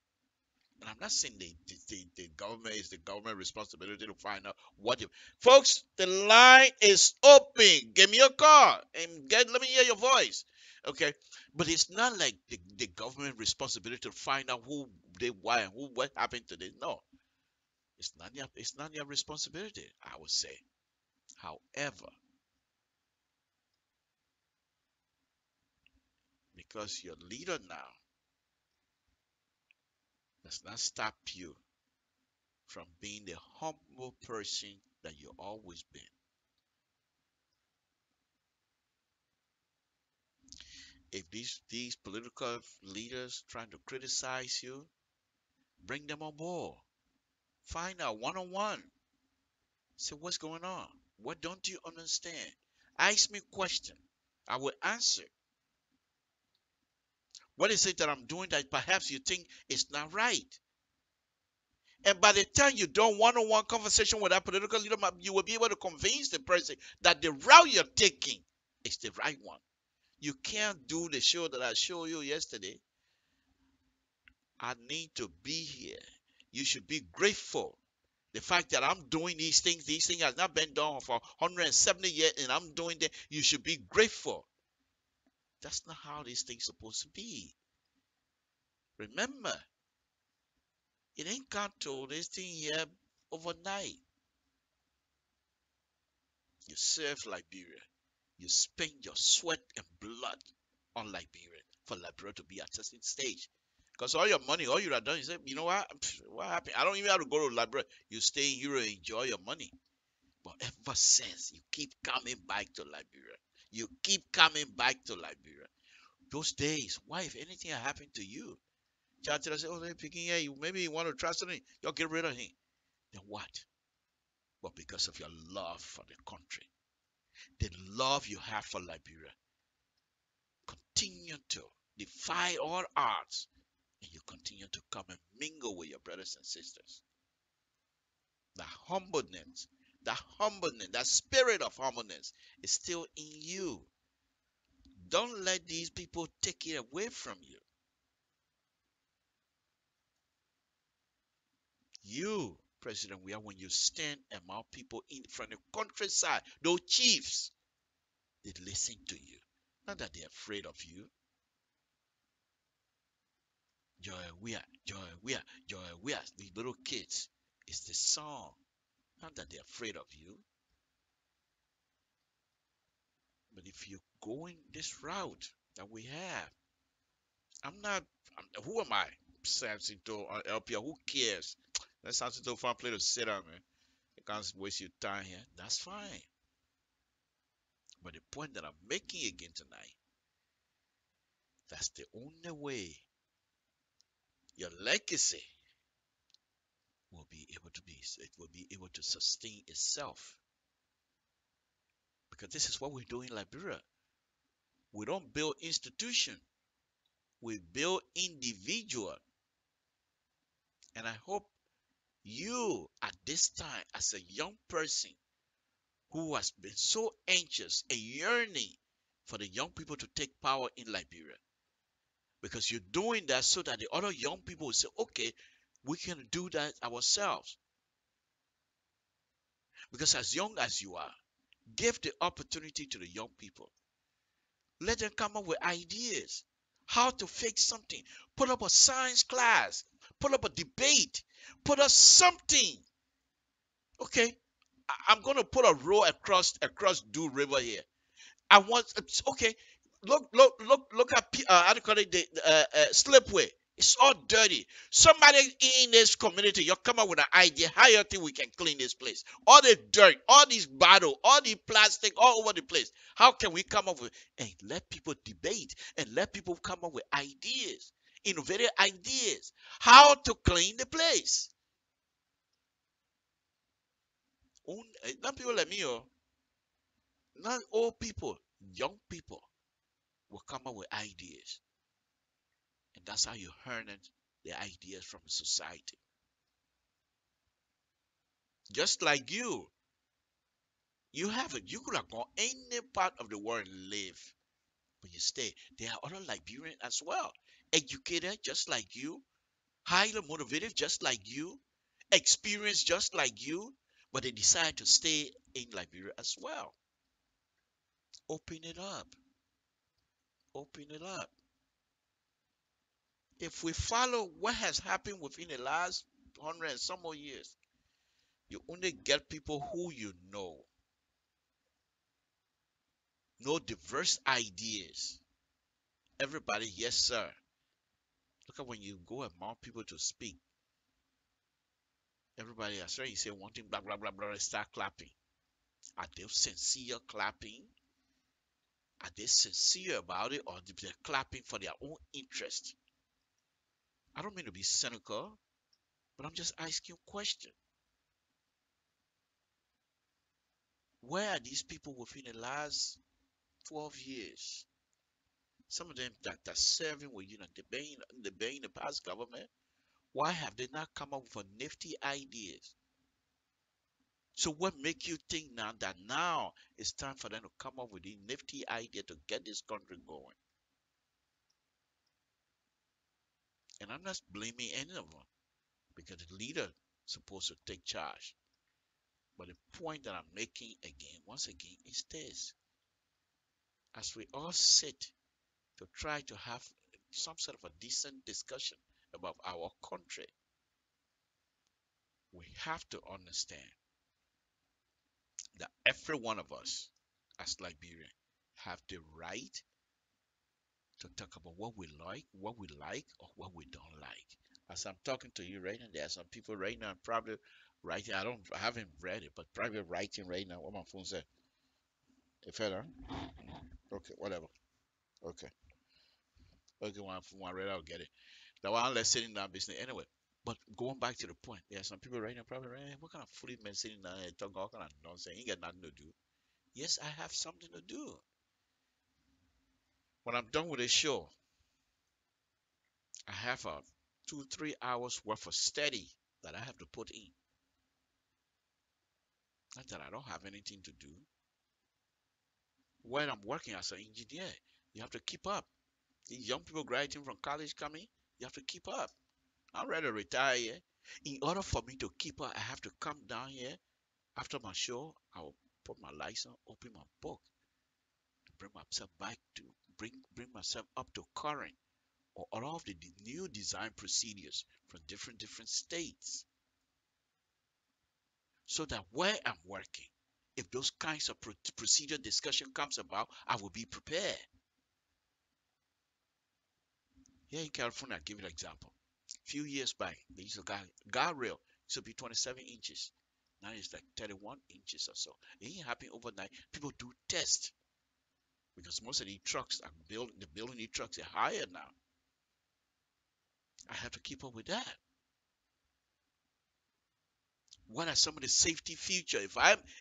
And I'm not saying the government is the government responsibility to find out what you folks, the line is open. Give me your call and let me hear your voice. Okay. But it's not like the government responsibility to find out who they why and what happened to them. No. It's not your responsibility, I would say. However, because your leader now does not stop you from being the humble person that you've always been. If these political leaders trying to criticize you, bring them on board. Find out one-on-one. Say what's going on. What don't you understand? Ask me a question. I will answer. What is it that I'm doing that perhaps you think is not right? And by the time you do one-on-one conversation with that political leader, you will be able to convince the person that the route you're taking is the right one. You can't do the show that I showed you yesterday. I need to be here. You should be grateful. The fact that I'm doing these things has not been done for 170 years and I'm doing them, you should be grateful. That's not how these things are supposed to be. Remember, it ain't got to this thing here overnight. You serve Liberia. You spend your sweat and blood on Liberia for Liberia to be at a certain stage. Because all your money, all you have done is say, you know what happened? I don't even have to go to Liberia. You stay in Europe and enjoy your money. But ever since, you keep coming back to Liberia. You keep coming back to Liberia. Those days, why, if anything had happened to you, Child say, oh, they're picking here, maybe you want to trust him, you'll get rid of him. Then what? But because of your love for the country, the love you have for Liberia, continue to. defy all odds, and you continue to come and mingle with your brothers and sisters. The humbleness, that spirit of humbleness is still in you. Don't let these people take it away from you. You, President Weah, when you stand among people from the countryside, those chiefs, they listen to you. Not that they're afraid of you. Joy Weah, Joy Weah, Joy Weah, these little kids. It's the song. Not that they're afraid of you. But if you're going this route that we have, who am I? Samson to LP, who cares? Let Samson to find play to sit down, man. You can't waste your time here. That's fine. But the point that I'm making again tonight, that's the only way your legacy will be able to sustain itself. Because this is what we do in Liberia. We don't build institution. We build individual. And I hope you at this time, as a young person who has been so anxious and yearning for the young people to take power in Liberia, because you're doing that so that the other young people will say, okay, we can do that ourselves. Because as young as you are, give the opportunity to the young people. Let them come up with ideas, how to fix something. Put up a science class, put up a debate, put up something. Okay, I'm going to put a road across Do River here. I want, okay, look at how do you call it, the slipway. It's all dirty. Somebody in this community, you come up with an idea how you think we can clean this place. All the dirt, all these bottle, all the plastic all over the place. How can we come up with, and let people debate and let people come up with ideas, innovative ideas, how to clean the place. Not people like me, not old people, young people will come up with ideas. And that's how you harness the ideas from society. Just like you have it. You could have gone any part of the world and live, but you stay. There are other Liberians as well, educated just like you, highly motivated just like you, experienced just like you, but they decide to stay in Liberia as well. Open it up. Open it up. If we follow what has happened within the last 100 and some more years, you only get people who you know diverse ideas. Everybody, yes, sir. Look at when you go among people to speak. Everybody, as soon as you say one thing, blah, blah, blah, blah, they start clapping. Are they sincere clapping? Are they sincere about it, or they're clapping for their own interest? I don't mean to be cynical, but I'm just asking a question. Where are these people within the last 12 years? Some of them that are serving with, the past government. Why have they not come up with nifty ideas? So what make you think now that now it's time for them to come up with a nifty idea to get this country going? And I'm not blaming any of them, because the leader is supposed to take charge. But the point that I'm making once again, is this. As we all sit to try to have some sort of a decent discussion about our country, we have to understand that every one of us as Liberians have the right to talk about what we like, or what we don't like. As I'm talking to you right now, there are some people right now probably writing. I haven't read it, but probably writing right now. What my phone said. If fella. Okay, whatever. Okay. Okay, when I read it, I'll get it. The one let's sitting down business anyway. But going back to the point, there are some people right now probably right now, what kind of foolish men sitting down and talking all kind of nonsense? He got nothing to do. Yes, I have something to do. When I'm done with the show, I have a 2-3 hours worth of study that I have to put in. Not that I don't have anything to do. When I'm working as an engineer, you have to keep up. These young people graduating from college coming, you have to keep up. I'm ready to retire here. In order for me to keep up, I have to come down here after my show. I will put my lights on, open my book, bring myself back to bring myself up to current or all of the new design procedures from different states, so that where I'm working, if those kinds of procedure discussion comes about, I will be prepared. Here in California, I'll give you an example. A few years back, they used a guardrail used to be 27 inches. Now it's like 31 inches or so. It ain't happening overnight. People do tests because most of the trucks are building the trucks are higher now. I have to keep up with that. What are some of the safety features?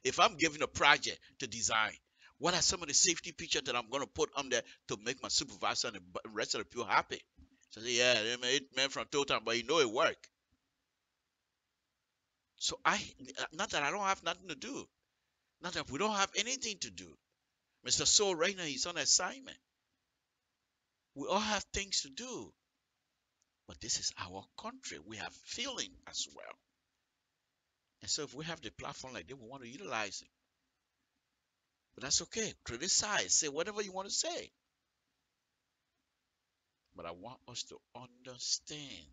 If I'm given a project to design, what are some of the safety features that I'm going to put on there to make my supervisor and the rest of the people happy? So yeah, it meant from total, but it worked. So not that I don't have nothing to do, not that we don't have anything to do. Mr. Soul right now, he's on assignment. We all have things to do, but this is our country. We have feeling as well, and so if we have the platform like this, we want to utilize it. But that's okay. Criticize, say whatever you want to say. But I want us to understand,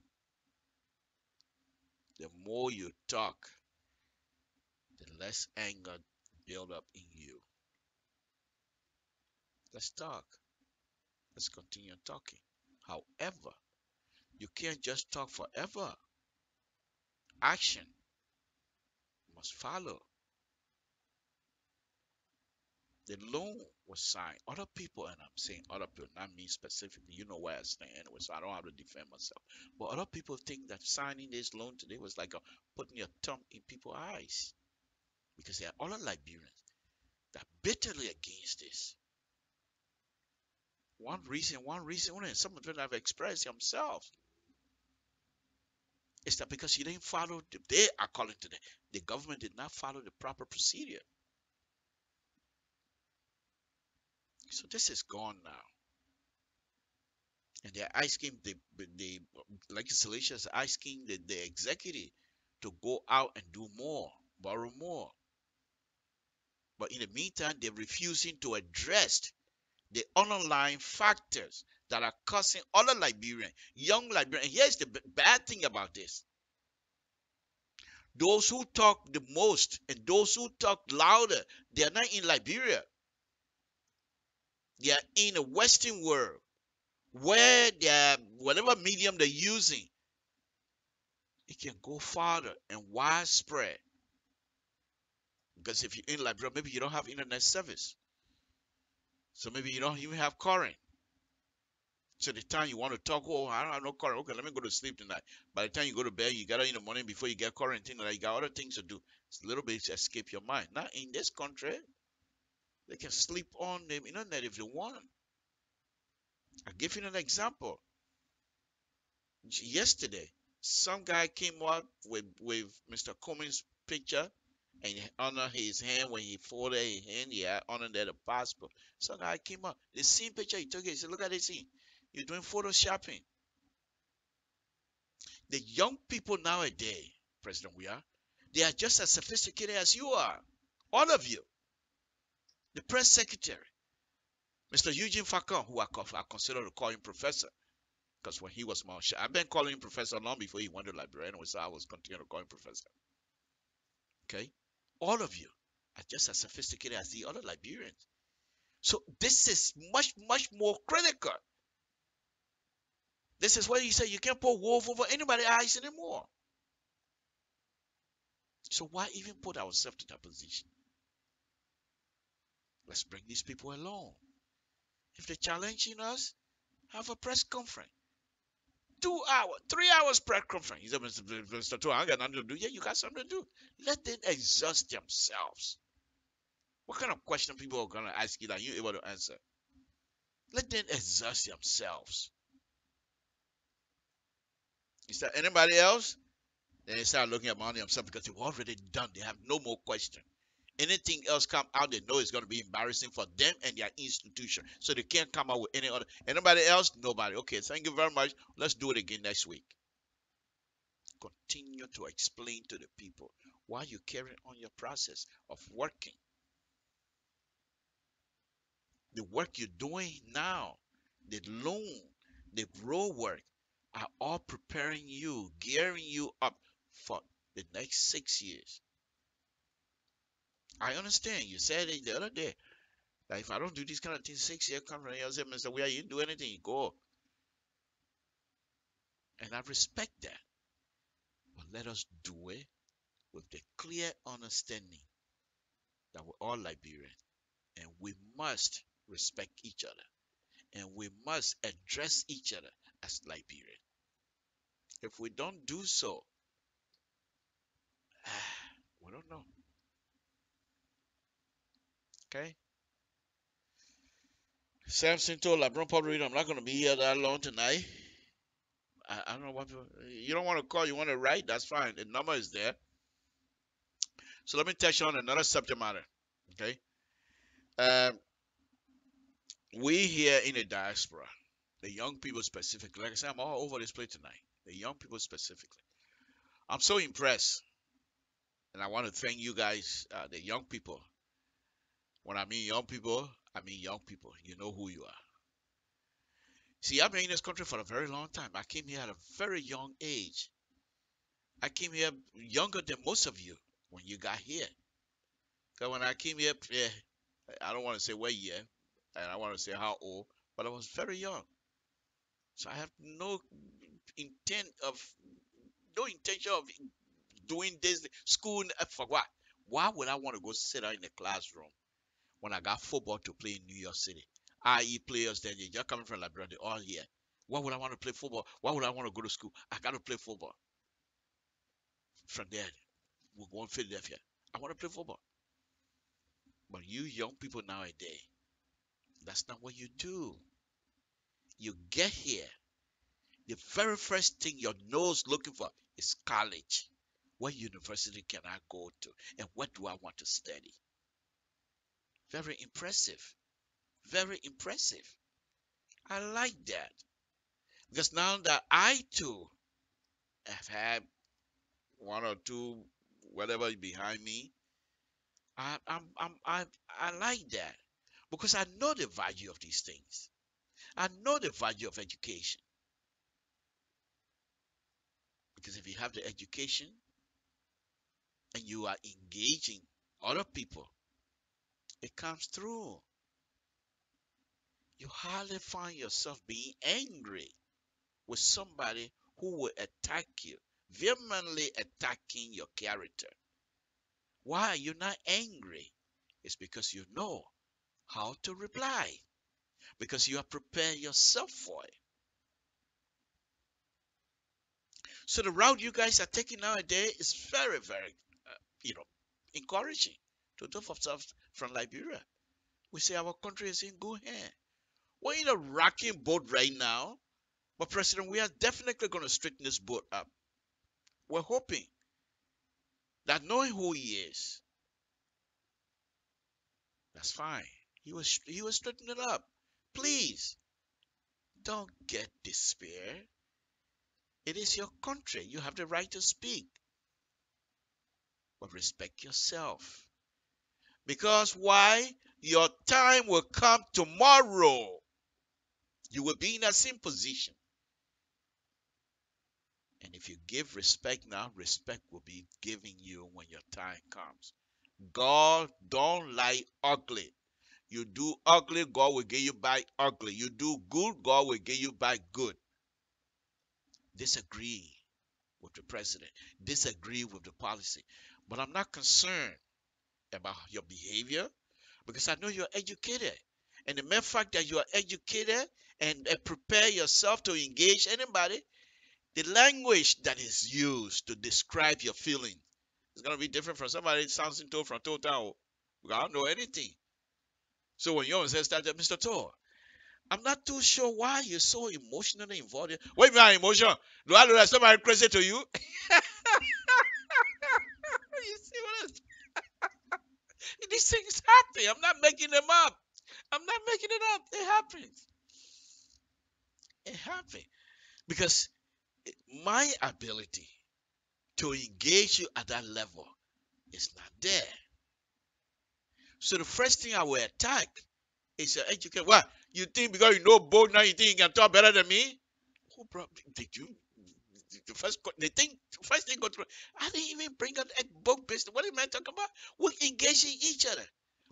the more you talk, the less anger build up in you. Let's talk. Let's continue talking. However, you can't just talk forever. Action must follow. The loan was signed. Other people, and I'm saying other people, not me specifically, you know where I stand anyway, so I don't have to defend myself. But other people think that signing this loan today was like putting your thumb in people's eyes. Because there are other Liberians that are bitterly against this. One reason, and some of them have expressed themselves, is that because you didn't follow, they are calling today, the government did not follow the proper procedure. So this is gone now. And they're asking the legislature is asking the executive to go out and do more, borrow more. But in the meantime, they're refusing to address the underlying factors that are causing other Liberians, young Liberians. And here's the bad thing about this. Those who talk the most and those who talk louder, they are not in Liberia. They are in the Western world, where they are, whatever medium they're using, it can go farther and widespread. Because if you're in Liberia, maybe you don't have internet service. So maybe you don't even have current. So the time you want to talk, oh, I don't have no current. Okay, let me go to sleep tonight. By the time you go to bed, you got up in the morning before you get current. Like you got other things to do. It's a little bit to escape your mind. Now in this country, they can sleep on the internet if they want. I'll give you an example. Yesterday, some guy came up with Mr. Cummings' picture and under his hand when he folded his hand, yeah, under there the passport. Some guy came up. The same picture he took it. He said, look at this thing. You're doing photoshopping. The young people nowadays, President, they are just as sophisticated as you are. All of you. The press secretary, Mr. Eugene Falcon, who I consider to call him professor, because when he was my I've been calling him professor long before he went to Liberia anyway, so I was continuing to call him professor. Okay? All of you are just as sophisticated as the other Liberians. So this is much, much more critical. This is why you say you can't put wolf over anybody's eyes anymore. So why even put ourselves in that position? Let's bring these people along. If they're challenging us, have a press conference. 2 hours, 3 hours press conference. He said, Mr. Two, I got nothing to do. Yeah, you got something to do. Let them exhaust themselves. What kind of question people are going to ask you that you're able to answer? Let them exhaust themselves. Is there anybody else? Then they start looking at money themselves because they've already done. They have no more question. Anything else come out, they know it's going to be embarrassing for them and their institution. So they can't come out with any other. Anybody else? Nobody. Okay, thank you very much. Let's do it again next week. Continue to explain to the people why you carry on your process of working. The work you're doing now, the loan, the road work are all preparing you, gearing you up for the next 6 years. I understand. You said it the other day. Like if I don't do this kind of thing, 6 year conference, I say, Mr. Where you do anything, you go. And I respect that. But let us do it with the clear understanding that we're all Liberian and we must respect each other and we must address each other as Liberian. If we don't do so, we don't know. Okay? Samson told LeBron Public Radio, I'm not going to be here that long tonight. I don't know what you don't want to call, you want to write, that's fine. The number is there. So let me touch on another subject matter. Okay? We here in the diaspora, the young people specifically, like I said, I'm all over this place tonight. The young people specifically. I'm so impressed. And I want to thank you guys, the young people. When I mean young people, I mean young people. You know who you are. See, I've been in this country for a very long time. I came here at a very young age. I came here younger than most of you when you got here. Because when I came here, I don't want to say what year, and I want to say how old, but I was very young. So I have no intention of doing this school for what? Why would I want to go sit out in the classroom when I got football to play in New York City? I.e. players that they're just coming from Liberia, they're all here. Why would I want to play football? Why would I want to go to school? I got to play football. From there, we're going to Philadelphia. I want to play football. But you young people nowadays, that's not what you do. You get here. The very first thing your nose looking for is college. What university can I go to? And what do I want to study? Very impressive. Very impressive. I like that. Because now that I too have had one or two, whatever behind me, I like that. Because I know the value of these things. I know the value of education. Because if you have the education and you are engaging other people, it comes through. You hardly find yourself being angry with somebody who will attack you, vehemently attacking your character. Why are you not angry? It's because you know how to reply, because you have prepared yourself for it. So the route you guys are taking nowadays is very, very, encouraging to those of us from Liberia. We say our country is in good hands. We're in a rocking boat right now, but President, we are definitely going to straighten this boat up. We're hoping that knowing who he is, that's fine. He was straightening it up. Please don't get despair. It is your country. You have the right to speak. But respect yourself. Because why? Your time will come tomorrow. You will be in that same position. And if you give respect now, respect will be given you when your time comes. God don't like ugly. You do ugly, God will give you back ugly. You do good, God will give you back good. Disagree with the president. Disagree with the policy. But I'm not concerned about your behavior because I know you're educated. And the mere fact that you are educated and prepare yourself to engage anybody, the language that is used to describe your feeling is going to be different from somebody that sounds into from Total. I don't know anything. So when you say start, Mr. Tor, I'm not too sure why you're so emotionally involved. Wait a minute, emotion. Do I look like somebody crazy to you? You see what I'm these things happen. I'm not making them up. I'm not making it up. It happens. It happens. Because my ability to engage you at that level is not there. So the first thing I will attack is your education. What? You think because you know both now you think you can talk better than me? Who brought did you the first the thing first thing go through? I didn't even bring up book business. What am I talking about? We're engaging each other.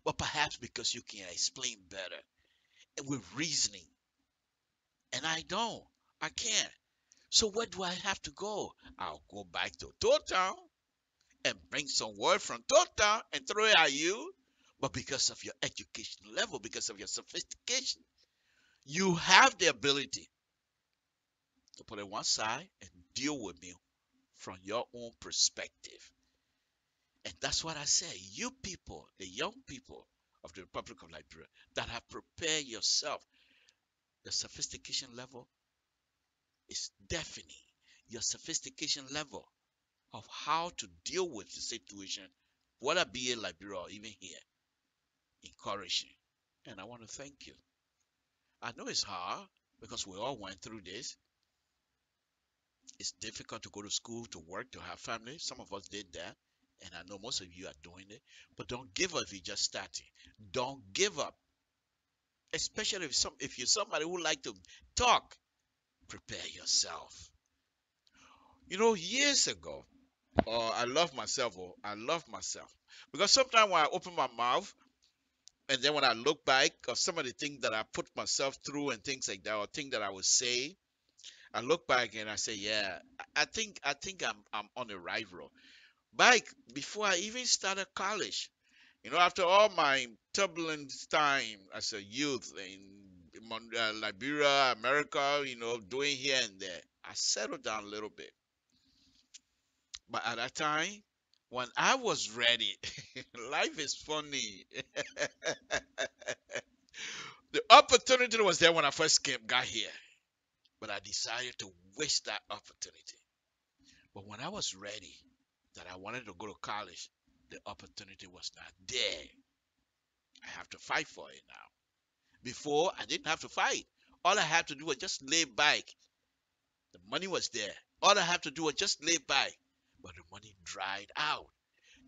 But perhaps because you can explain better and with reasoning. And I don't. I can't. So where do I have to go? I'll go back to Town and bring some word from Town and throw it at you. But because of your education level, because of your sophistication, you have the ability to put it one side and deal with me from your own perspective. And that's what I say. You people, the young people of the Republic of Liberia that have prepared yourself, the sophistication level is deafening. Your sophistication level of how to deal with the situation, whether be in Liberia or even here, encouraging. And I want to thank you. I know it's hard because we all went through this. It's difficult to go to school, to work, to have family. Some of us did that. And I know most of you are doing it. But don't give up if you're just starting. Don't give up. Especially if you're somebody who like to talk, prepare yourself. You know, years ago, I love myself. I love myself. Because sometimes when I open my mouth, and then when I look back of some of the things that I put myself through and things like that, or things that I would say, I look back and I say, yeah, I think I'm on the right road. Back before I even started college, after all my turbulent time as a youth in Liberia, America, doing here and there, I settled down a little bit. But at that time, when I was ready, life is funny. The opportunity was there when I first got here, but I decided to waste that opportunity. But when I was ready, that I wanted to go to college, the opportunity was not there. I have to fight for it now. Before, I didn't have to fight. All I had to do was just lay back. The money was there. All I had to do was just lay back. But the money dried out.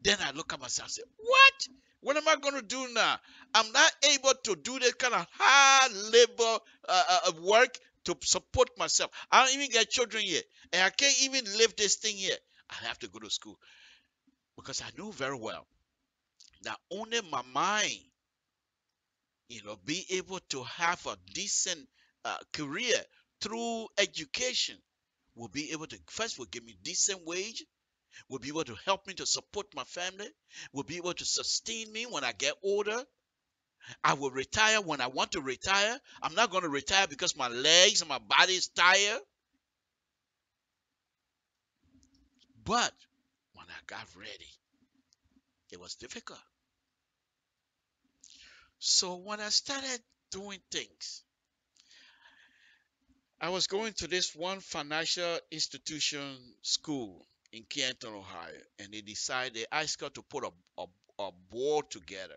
Then I look at myself and say, what? What am I going to do now? I'm not able to do this kind of hard labor work to support myself. I don't even get children yet. And I can't even live this thing yet. I have to go to school. Because I know very well that only my mind, be able to have a decent career through education will be able to, first will give me decent wage, will be able to help me to support my family, will be able to sustain me when I get older. I will retire when I want to retire. I'm not going to retire because my legs and my body is tired. But when I got ready, it was difficult. So when I started doing things, I was going to this one financial institution school in Canton, Ohio, and they decided they asked us to put a board together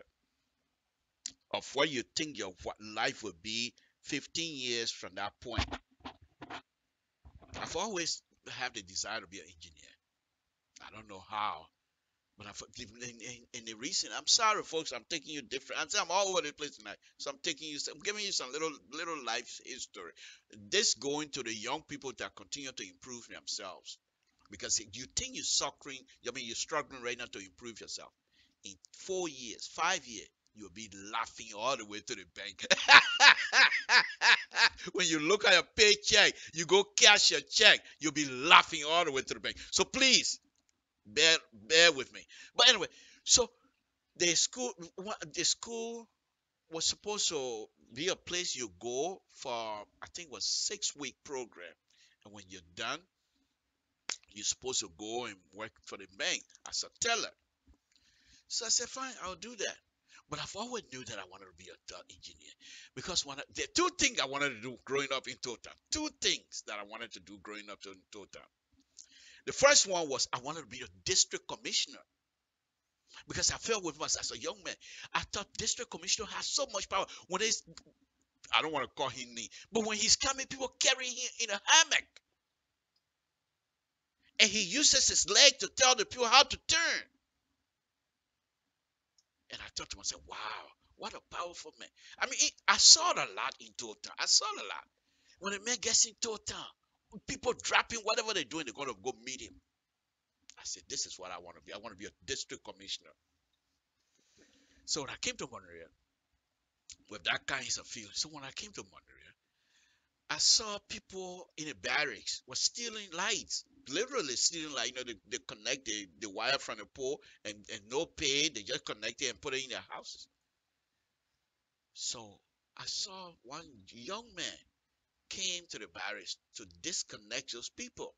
of what you think your life would be 15 years from that point. I've always had the desire to be an engineer. I don't know how, but in the recent, I'm sorry, folks, I'm taking you different. I'm all over the place tonight, so I'm giving you some little life history. This going to the young people that continue to improve themselves, because you think you're suffering, you're struggling right now to improve yourself. In 4 years, 5 years, you'll be laughing all the way to the bank. When you look at your paycheck, you go cash your check, you'll be laughing all the way to the bank. So please, bear with me. But anyway, so the school was supposed to be a place you go for, I think it was 6-week program. And when you're done, you're supposed to go and work for the bank as a teller. So I said, fine, I'll do that. But I've always knew that I wanted to be a engineer because there are two things I wanted to do growing up in Total. Two things that I wanted to do growing up in Total. The first one was I wanted to be a district commissioner because I felt with myself as a young man. I thought district commissioner has so much power. When I don't want to call him knee, but when he's coming, people carry him in a hammock. And he uses his leg to tell the people how to turn. And I thought to myself, wow, what a powerful man. I mean, I saw it a lot in Total. I saw it a lot. When a man gets in Total, people dropping whatever they're doing, they're going to go meet him. I said, this is what I want to be. I want to be a district commissioner. So when I came to Monrovia, with that kind of feeling, so when I came to Monrovia, I saw people in the barracks were stealing lights, literally stealing light. They connect the wire from the pole and no pay. They just connect it and put it in their houses. So I saw one young man came to the barracks to disconnect those people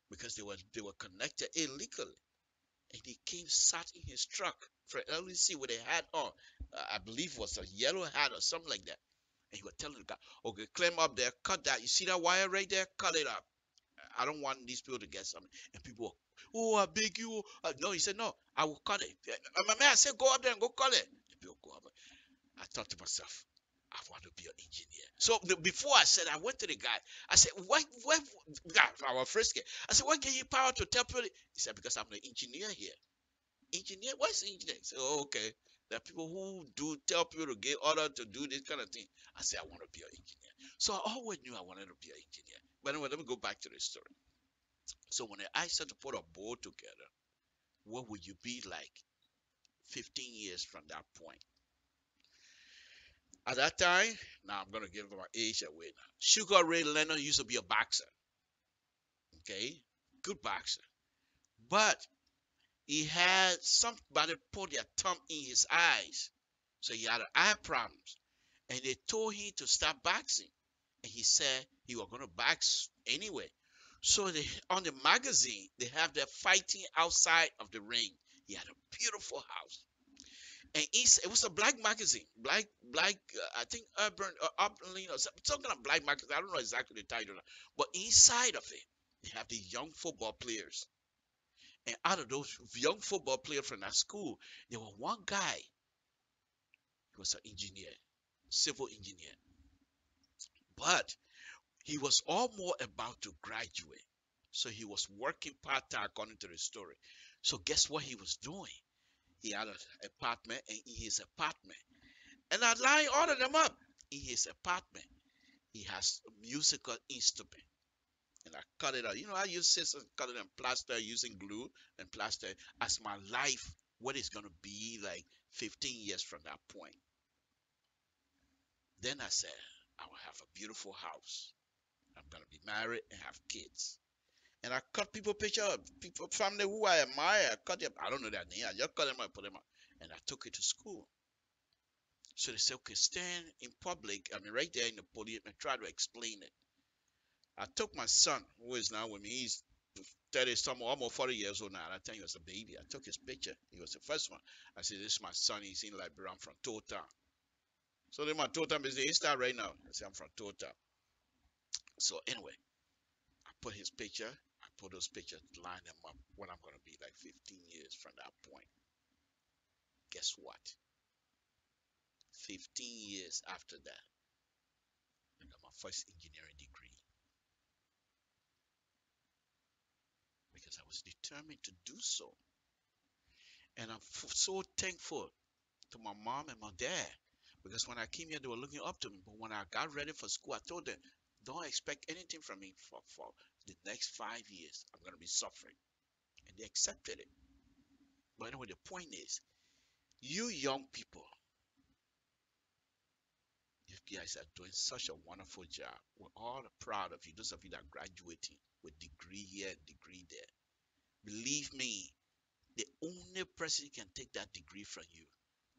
because they were connected illegally. And he came, sat in his truck for LEC with a hat on. I believe it was a yellow hat or something like that. And he was telling the guy, okay, climb up there, cut that. You see that wire right there? Cut it up. I don't want these people to get something. And people, oh, I beg you. No, he said, no, I will cut it. My man, I said, go up there and go cut it. And people go up. I thought to myself, I want to be an engineer. So before I said, I went to the guy. I said, what, our first guy. I said, what gave you power to tell people? He said, because I'm the engineer here. Engineer? What's engineer? He said, oh, okay. There are people who do tell people to get order to do this kind of thing. I said, I want to be an engineer. So I always knew I wanted to be an engineer. But anyway, let me go back to the story. So when I started to put a board together, what would you be like 15 years from that point? At that time, now I'm going to give my age away now. Sugar Ray Leonard used to be a boxer. Okay? Good boxer. But he had somebody put their thumb in his eyes. So he had eye problems. And they told him to stop boxing. And he said he was going to box anyway. So on the magazine, they have them fighting outside of the ring. He had a beautiful house. And it was a black magazine. Black, I think Urban or Upland or something of black magazine. I don't know exactly the title. But inside of it, they have the young football players. And out of those young football players from that school, there was one guy. He was an engineer, civil engineer. But he was almost about to graduate. So he was working part-time according to the story. So guess what he was doing? He had an apartment, and in his apartment, and I line all of them up. In his apartment, he has a musical instrument. And I cut it out. I use scissors, cut it and plaster using glue and plaster as my life, what it's going to be like 15 years from that point. Then I said, I will have a beautiful house. I'm going to be married and have kids. And I cut people picture of people, family who I admire. I cut them. I don't know their name. I just cut them and put them up. And I took it to school. So they said, okay, stand in public. I mean, right there in the podium and try to explain it. I took my son, who is now with me. He's 30 some, almost 40 years old now. At that time, he was a baby. I took his picture. He was the first one. I said, this is my son. He's in Liberia. I'm from Total. So then my Total is the Insta right now. I said, I'm from Total. So anyway, I put his picture. I put those pictures, line them up when I'm going to be like 15 years from that point. Guess what? 15 years after that, I got my first engineering degree. Because I was determined to do so. And I'm so thankful to my mom and my dad. Because when I came here, they were looking up to me. But when I got ready for school, I told them, don't expect anything from me for the next 5 years. I'm going to be suffering. And they accepted it. But anyway, the point is, you young people, you guys are doing such a wonderful job. We're all proud of you. Those of you that are graduating with degree here and degree there. Believe me, the only person who can take that degree from you,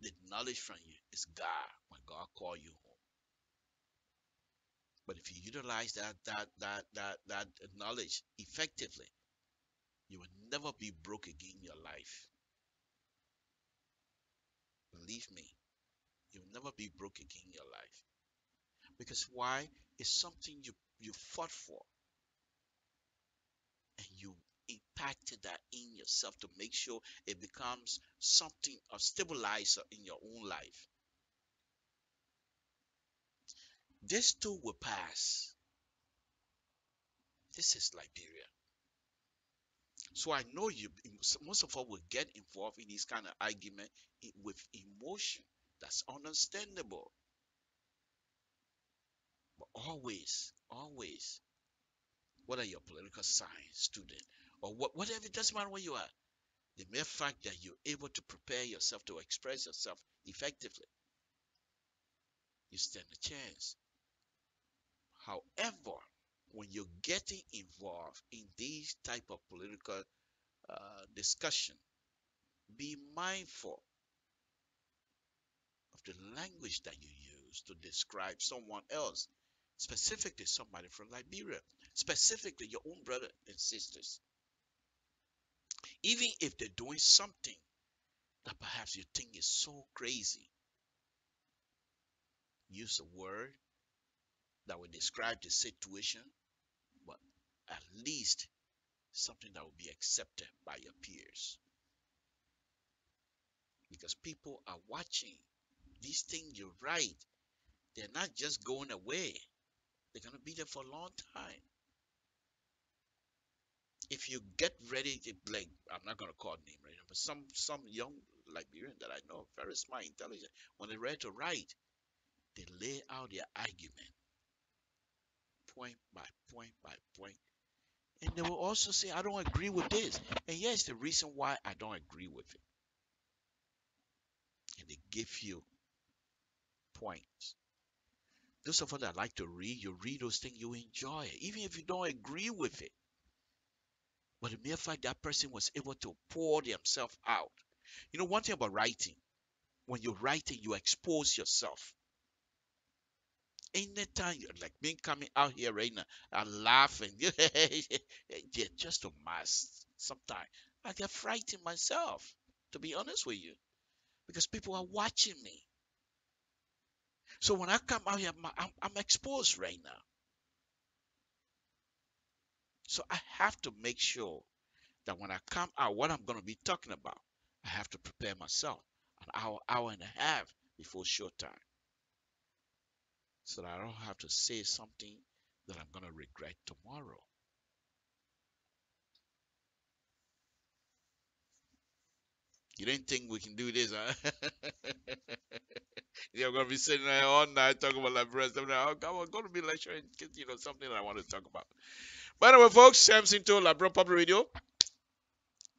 the knowledge from you, is God when God calls you home. But if you utilize that knowledge effectively, you will never be broke again in your life. Believe me. never be broke again in your life. Because why? It's something you fought for, and you impacted that in yourself to make sure it becomes something, a stabilizer in your own life. This too will pass. This is Liberia. So I know most of us will get involved in this kind of argument with emotion. That's understandable. But always, always, whether you're a political science student or whatever, it doesn't matter where you are, the mere fact that you're able to prepare yourself to express yourself effectively, you stand a chance. However, when you're getting involved in these type of political discussion, be mindful of the language that you use to describe someone else, specifically somebody from Liberia, specifically your own brother and sisters. Even if they're doing something that perhaps you think is so crazy, use a word that will describe the situation, but at least something that will be accepted by your peers. Because people are watching. These things you write, they're not just going away. They're going to be there for a long time. If you get ready to, like, I'm not going to call name right now, but some young Liberian that I know, very smart, intelligent, when they're ready to write, they lay out their argument point by point by point. And they will also say, I don't agree with this. And here's the reason why I don't agree with it. And they give you points. Those of us that like to read, you read those things, you enjoy it, even if you don't agree with it. But the mere fact that person was able to pour themselves out. You know, one thing about writing, when you're writing, you expose yourself. Anytime, like me coming out here right now, I'm laughing, yeah, just to mask. Sometimes I get frightened myself, to be honest with you, because people are watching me. So when I come out here, I'm exposed right now. So I have to make sure that when I come out, what I'm going to be talking about, I have to prepare myself an hour and a half before showtime, so that I don't have to say something that I'm going to regret tomorrow. You didn't think we can do this, huh? You're going to be sitting there all night talking about Liberia. I'm going to be lecturing, something that I want to talk about. By the way, folks, Samson to Liberia Public Radio.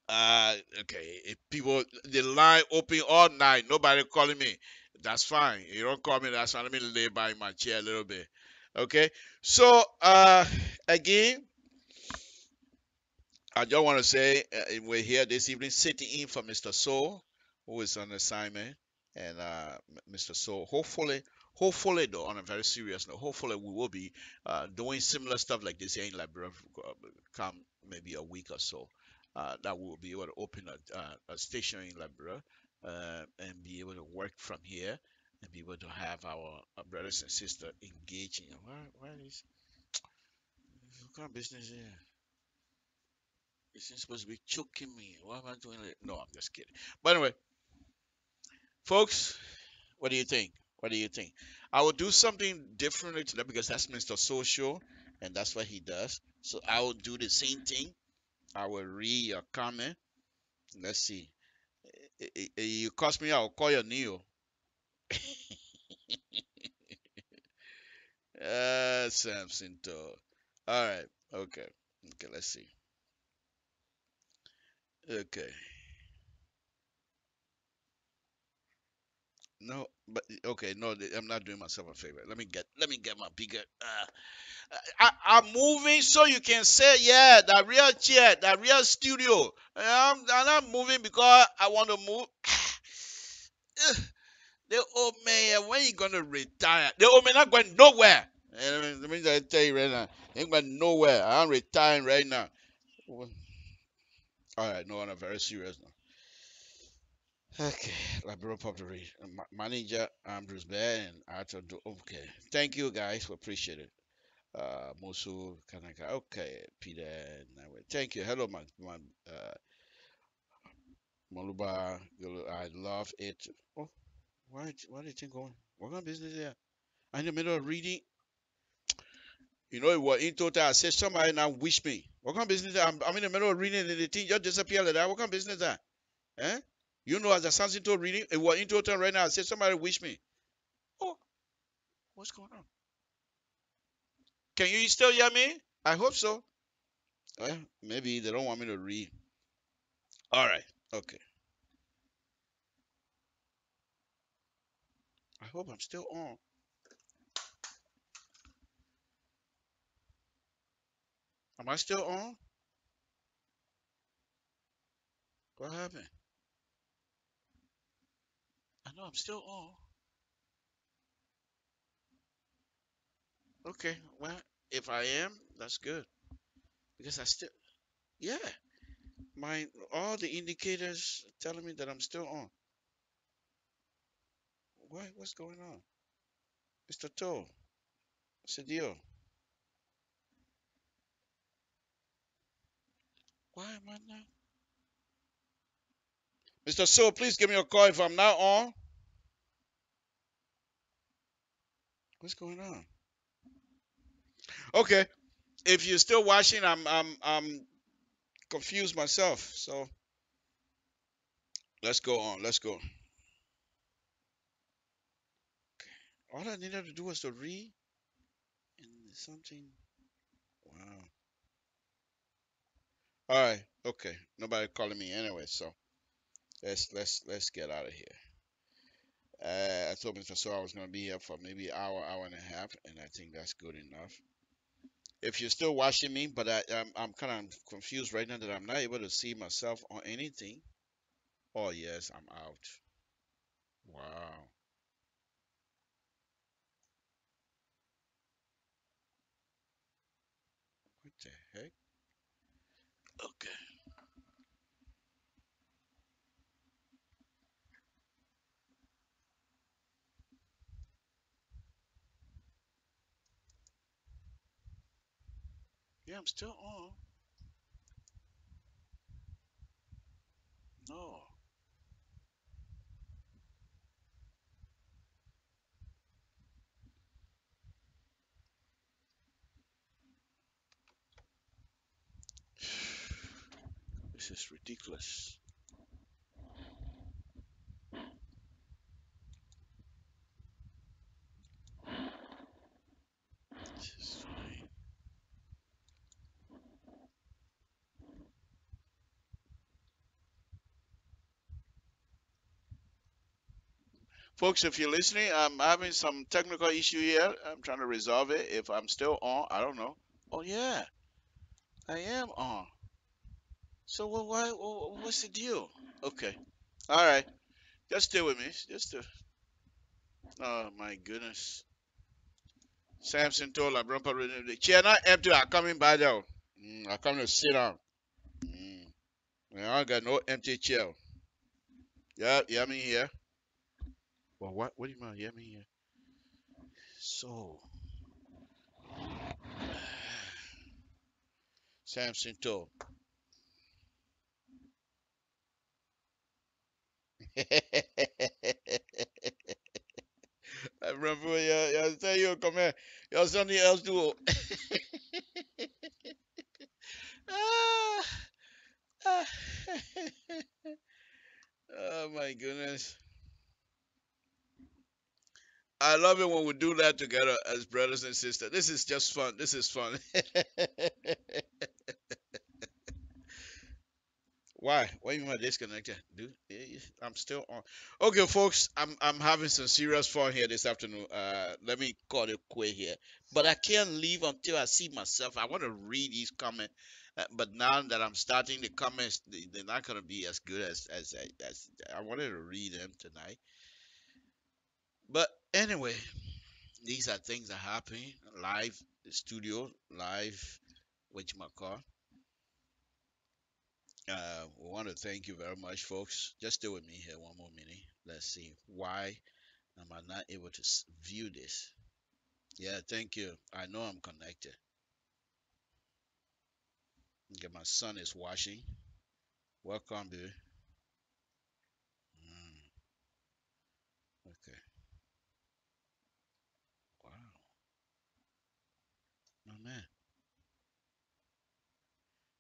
Okay, if people, the line open all night, nobody calling me, that's fine. You don't call me, that's fine. Let me lay by my chair a little bit. Okay, so again, I just want to say we're here this evening sitting in for Mr. Soul, who is on assignment, and Mr. Soul. Hopefully, though, on a very serious note, hopefully we will be doing similar stuff like this here in Liberia, come maybe a week or so. That we will be able to open a station in Liberia and be able to work from here and be able to have our brothers and sisters engaging. Where is what kind of business here? It's supposed to be choking me. What am I doing? No, I'm just kidding. But anyway, folks, what do you think? What do you think? I will do something differently today because that's Mr. Social, and that's what he does. So I will do the same thing. I will read your comment. Let's see. You cost me, I'll call your Neo. Samson. All right. Okay. Okay. Let's see. Okay. No, but okay. No, I'm not doing myself a favor. Let me get my bigger. I'm moving so you can say, yeah, that real chair, that real studio. I'm not moving because I want to move. The old man, when you gonna retire? The old man not going nowhere. Let me just tell you right now, he ain't going nowhere. I'm retiring right now. All right, no, on a very serious note. Okay, Liberal Public Manager Andrews Bear and Arthur do. Okay, thank you guys. We appreciate it. Musu Kanaka. Okay, Peter. Thank you. Hello, my Maluba. I love it. Oh, why did you go? What kind of business there? I'm in the middle of reading. You know what? In total, I said somebody now wish me. What kind of business? I'm in the middle of reading and the thing just disappear like that. What kind of business that? Eh? You know, as a sounds into reading, it was in total right now. I said somebody wish me. Oh, what's going on? Can you still hear me? I hope so. Well, maybe they don't want me to read. All right. Okay. I hope I'm still on. Am I still on? What happened? I know I'm still on. Okay. Well, if I am, that's good because I still, yeah, my all the indicators telling me that I'm still on. Why? What's going on, Mr. Toe? What's the deal? Why am I not? Mr. So, please give me a call if I'm not on. What's going on? Okay. If you're still watching, I'm confused myself. So let's go on. Let's go. All I needed to do was to read and something. Wow. All right. Okay. Nobody calling me anyway. So let's get out of here. I told Mr. So I was gonna be here for maybe hour and a half, and I think that's good enough. If you're still watching me, but I'm kind of confused right now that I'm not able to see myself on anything. Oh yes, I'm out. Wow. What the heck? Okay. Yeah, I'm still on. No. This is ridiculous. This is fine. Folks, if you're listening, I'm having some technical issue here. I'm trying to resolve it. If I'm still on, I don't know. Oh yeah, I am on. So what's the deal? Okay. All right. Just stay with me. Oh my goodness. Samson told la brother, the chair not empty. I'm coming by there. I come to sit down. Mm. I don't got no empty chair. Yeah, yeah, me here. Well, what do you mean? Yeah, me here. So, Samson told. I remember, yeah, say you come here. You're something else do. Ah, ah. Oh my goodness. I love it when we do that together as brothers and sisters. This is just fun. This is fun. Why? Why you want disconnected? Dude, I'm still on. Okay, folks, I'm having some serious fun here this afternoon. Let me call it quit here. But I can't leave until I see myself. I want to read these comments. But now that I'm starting the comments, they're not gonna be as good as I wanted to read them tonight. But anyway, these are things that happen live studio, live what you might call. We want to thank you very much, folks. Just stay with me here one more minute. Let's see why am I not able to view this. Yeah, thank you. I know I'm connected. Okay, my son is watching. Welcome, baby. Okay. Wow. My man.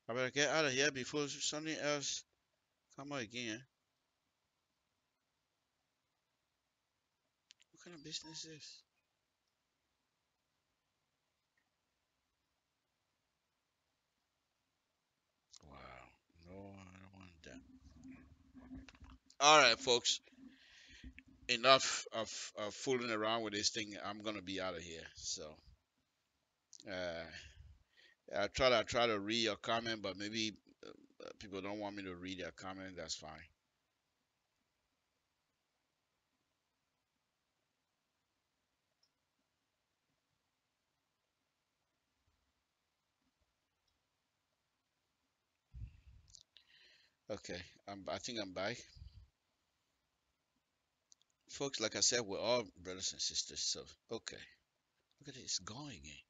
I better get out of here before something else come out again. What kind of business is this? Wow. No, I don't want that. All right, folks. Enough of fooling around with this thing. I'm gonna be out of here. So, uh, I try to read your comment, but maybe people don't want me to read their comment. That's fine. Okay. I think I'm back, folks. Like I said, we're all brothers and sisters. So, okay. Look at it. It's gone again.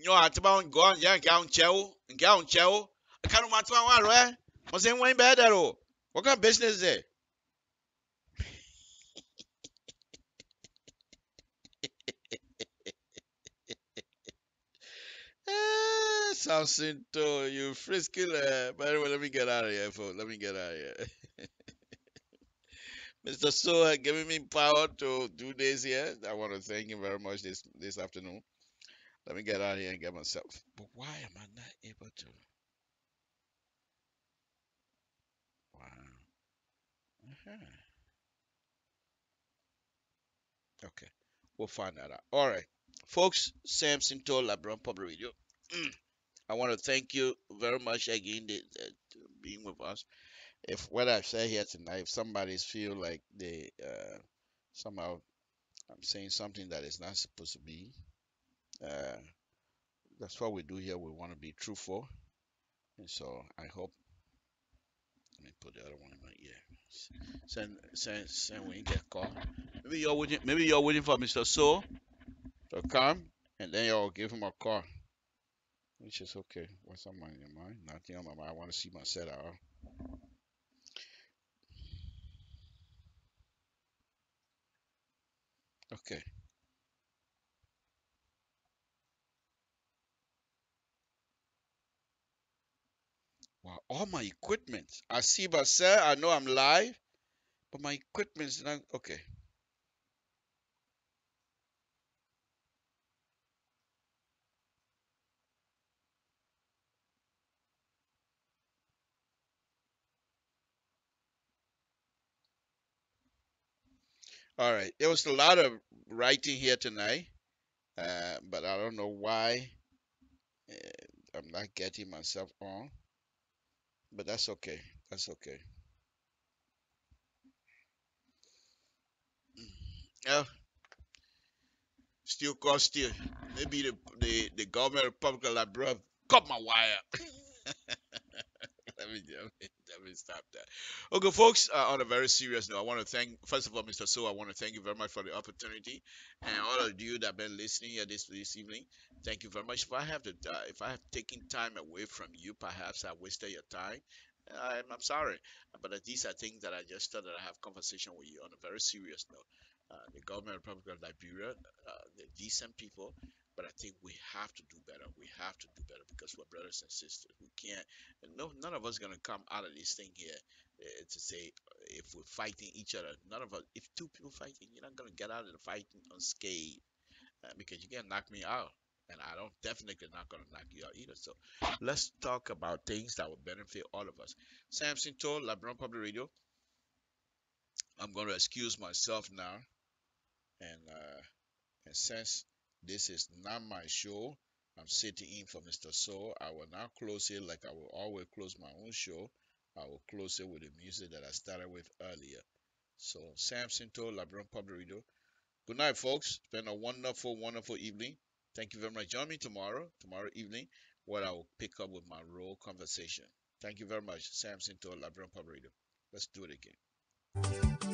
Nyo ataba go ya ga unchew, ga unchew. I can't want to one right. Was in way better. What kind of business is it? Something to you frisky. But anyway, let me get out of here, folks. Let me get out of here. Mr. So giving me power to do this here. I want to thank you very much this afternoon. Let me get out of here and get myself. But why am I not able to? Wow. Uh-huh. Okay. We'll find that out. All right. Folks, Samson told LeBron Public Radio. I want to thank you very much again being with us. If what I've said here tonight, if somebody's feel like they somehow I'm saying something that is not supposed to be, uh, that's what we do here. We want to be truthful, and so I hope. Let me put the other one in my ear. Send when you get call. Maybe you're waiting for Mr. So to come, and then you'll give him a call, which is okay. What's on my mind? Nothing on my mind. I want to see my setup. Okay. Wow, all my equipment. I see, but sir, I know I'm live, but my equipment's not okay. All right, there was a lot of writing here tonight, but I don't know why I'm not getting myself on. But that's okay. That's okay. Yeah, still cost still. Maybe the government of Republic of Liberia cut my wire. Let me stop that. Okay, folks. On a very serious note, I want to thank first of all, Mr. So. I want to thank you very much for the opportunity, and all of you that have been listening here this evening. Thank you very much. If I have taken time away from you, perhaps I wasted your time. I'm sorry, but these are things that I just thought that I have conversation with you on a very serious note. The government of the Republic of Liberia, they're decent people, but I think we have to do better. We have to do better because we're brothers and sisters. We can't no, none of us gonna come out of this thing here to say if we're fighting each other. None of us. If two people fighting, you're not gonna get out of the fighting unscathed because you can knock me out, and I don't definitely not gonna knock you out either. So let's talk about things that will benefit all of us. Samson told LeBron Public Radio. I'm gonna excuse myself now, and since this is not my show, I'm sitting in for Mr. So. I will now close it like I will always close my own show. I will close it with the music that I started with earlier. So, Samson told LeBron Public Radio. Good night, folks. It's been a wonderful, wonderful evening. Thank you very much. Join me tomorrow evening, where I will pick up with my role conversation. Thank you very much, Samson to LIBERIA Public Radio. Let's do it again.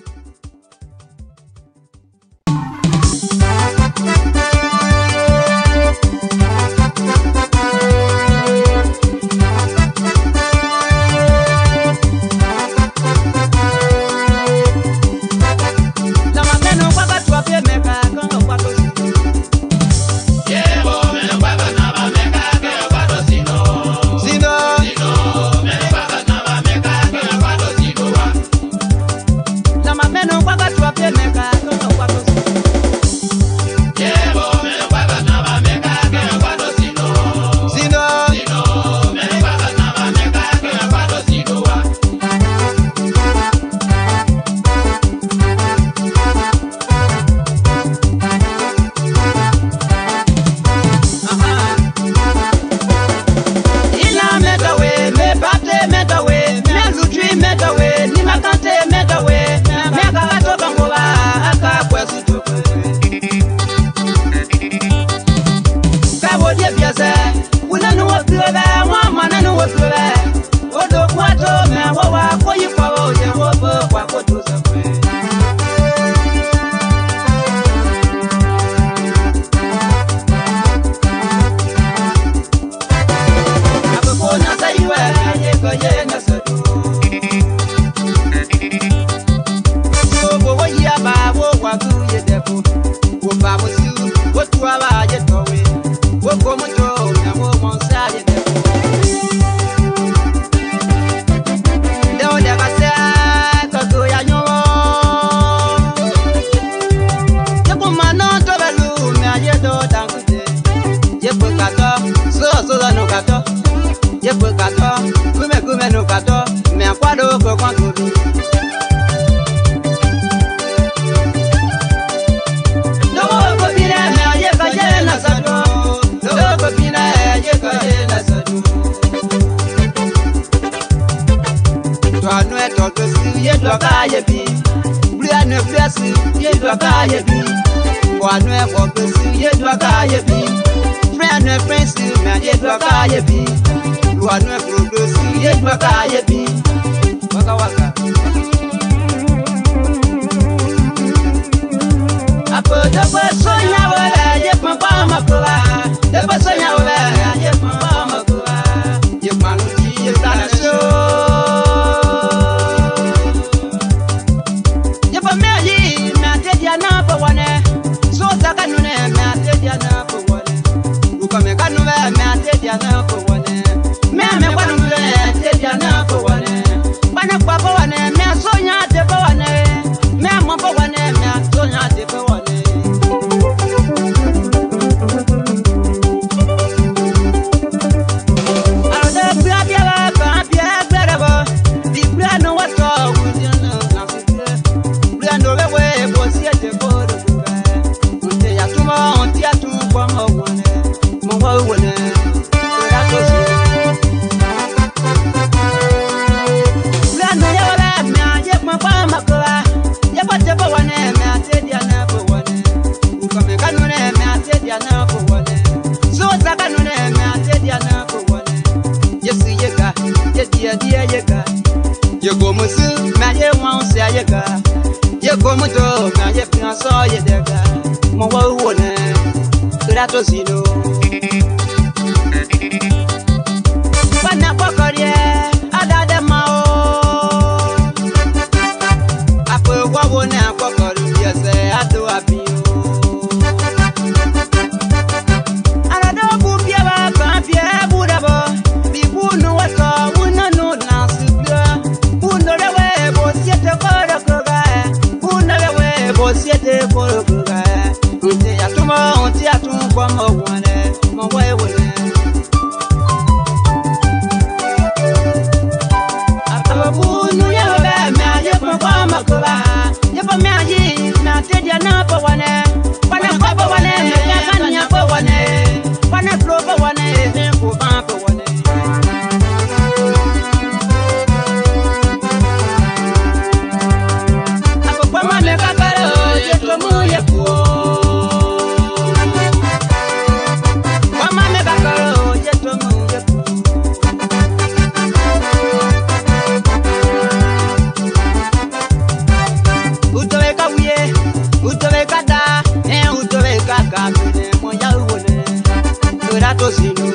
tozino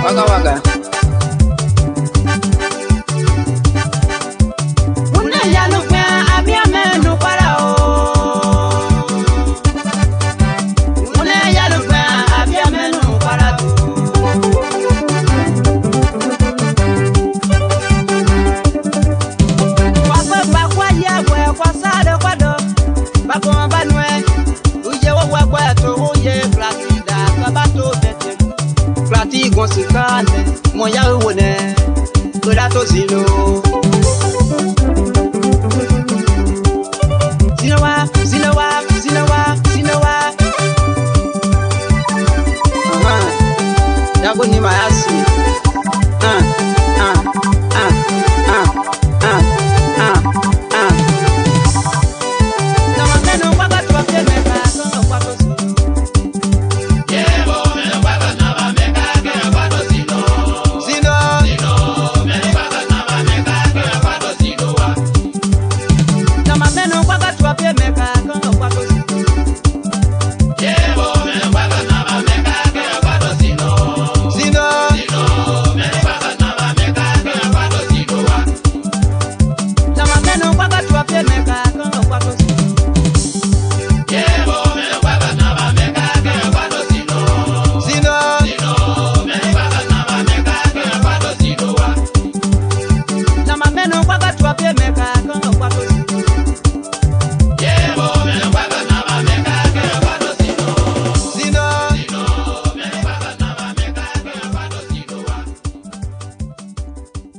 Waka waka Una ya no fue a mi ameno para o Una ya no fue a mi ameno para Waka kwa ya kwa sada kwa do Bako banwe Uje wa to uye platida kabato bete Plati gonsikane moya uone Toda tozino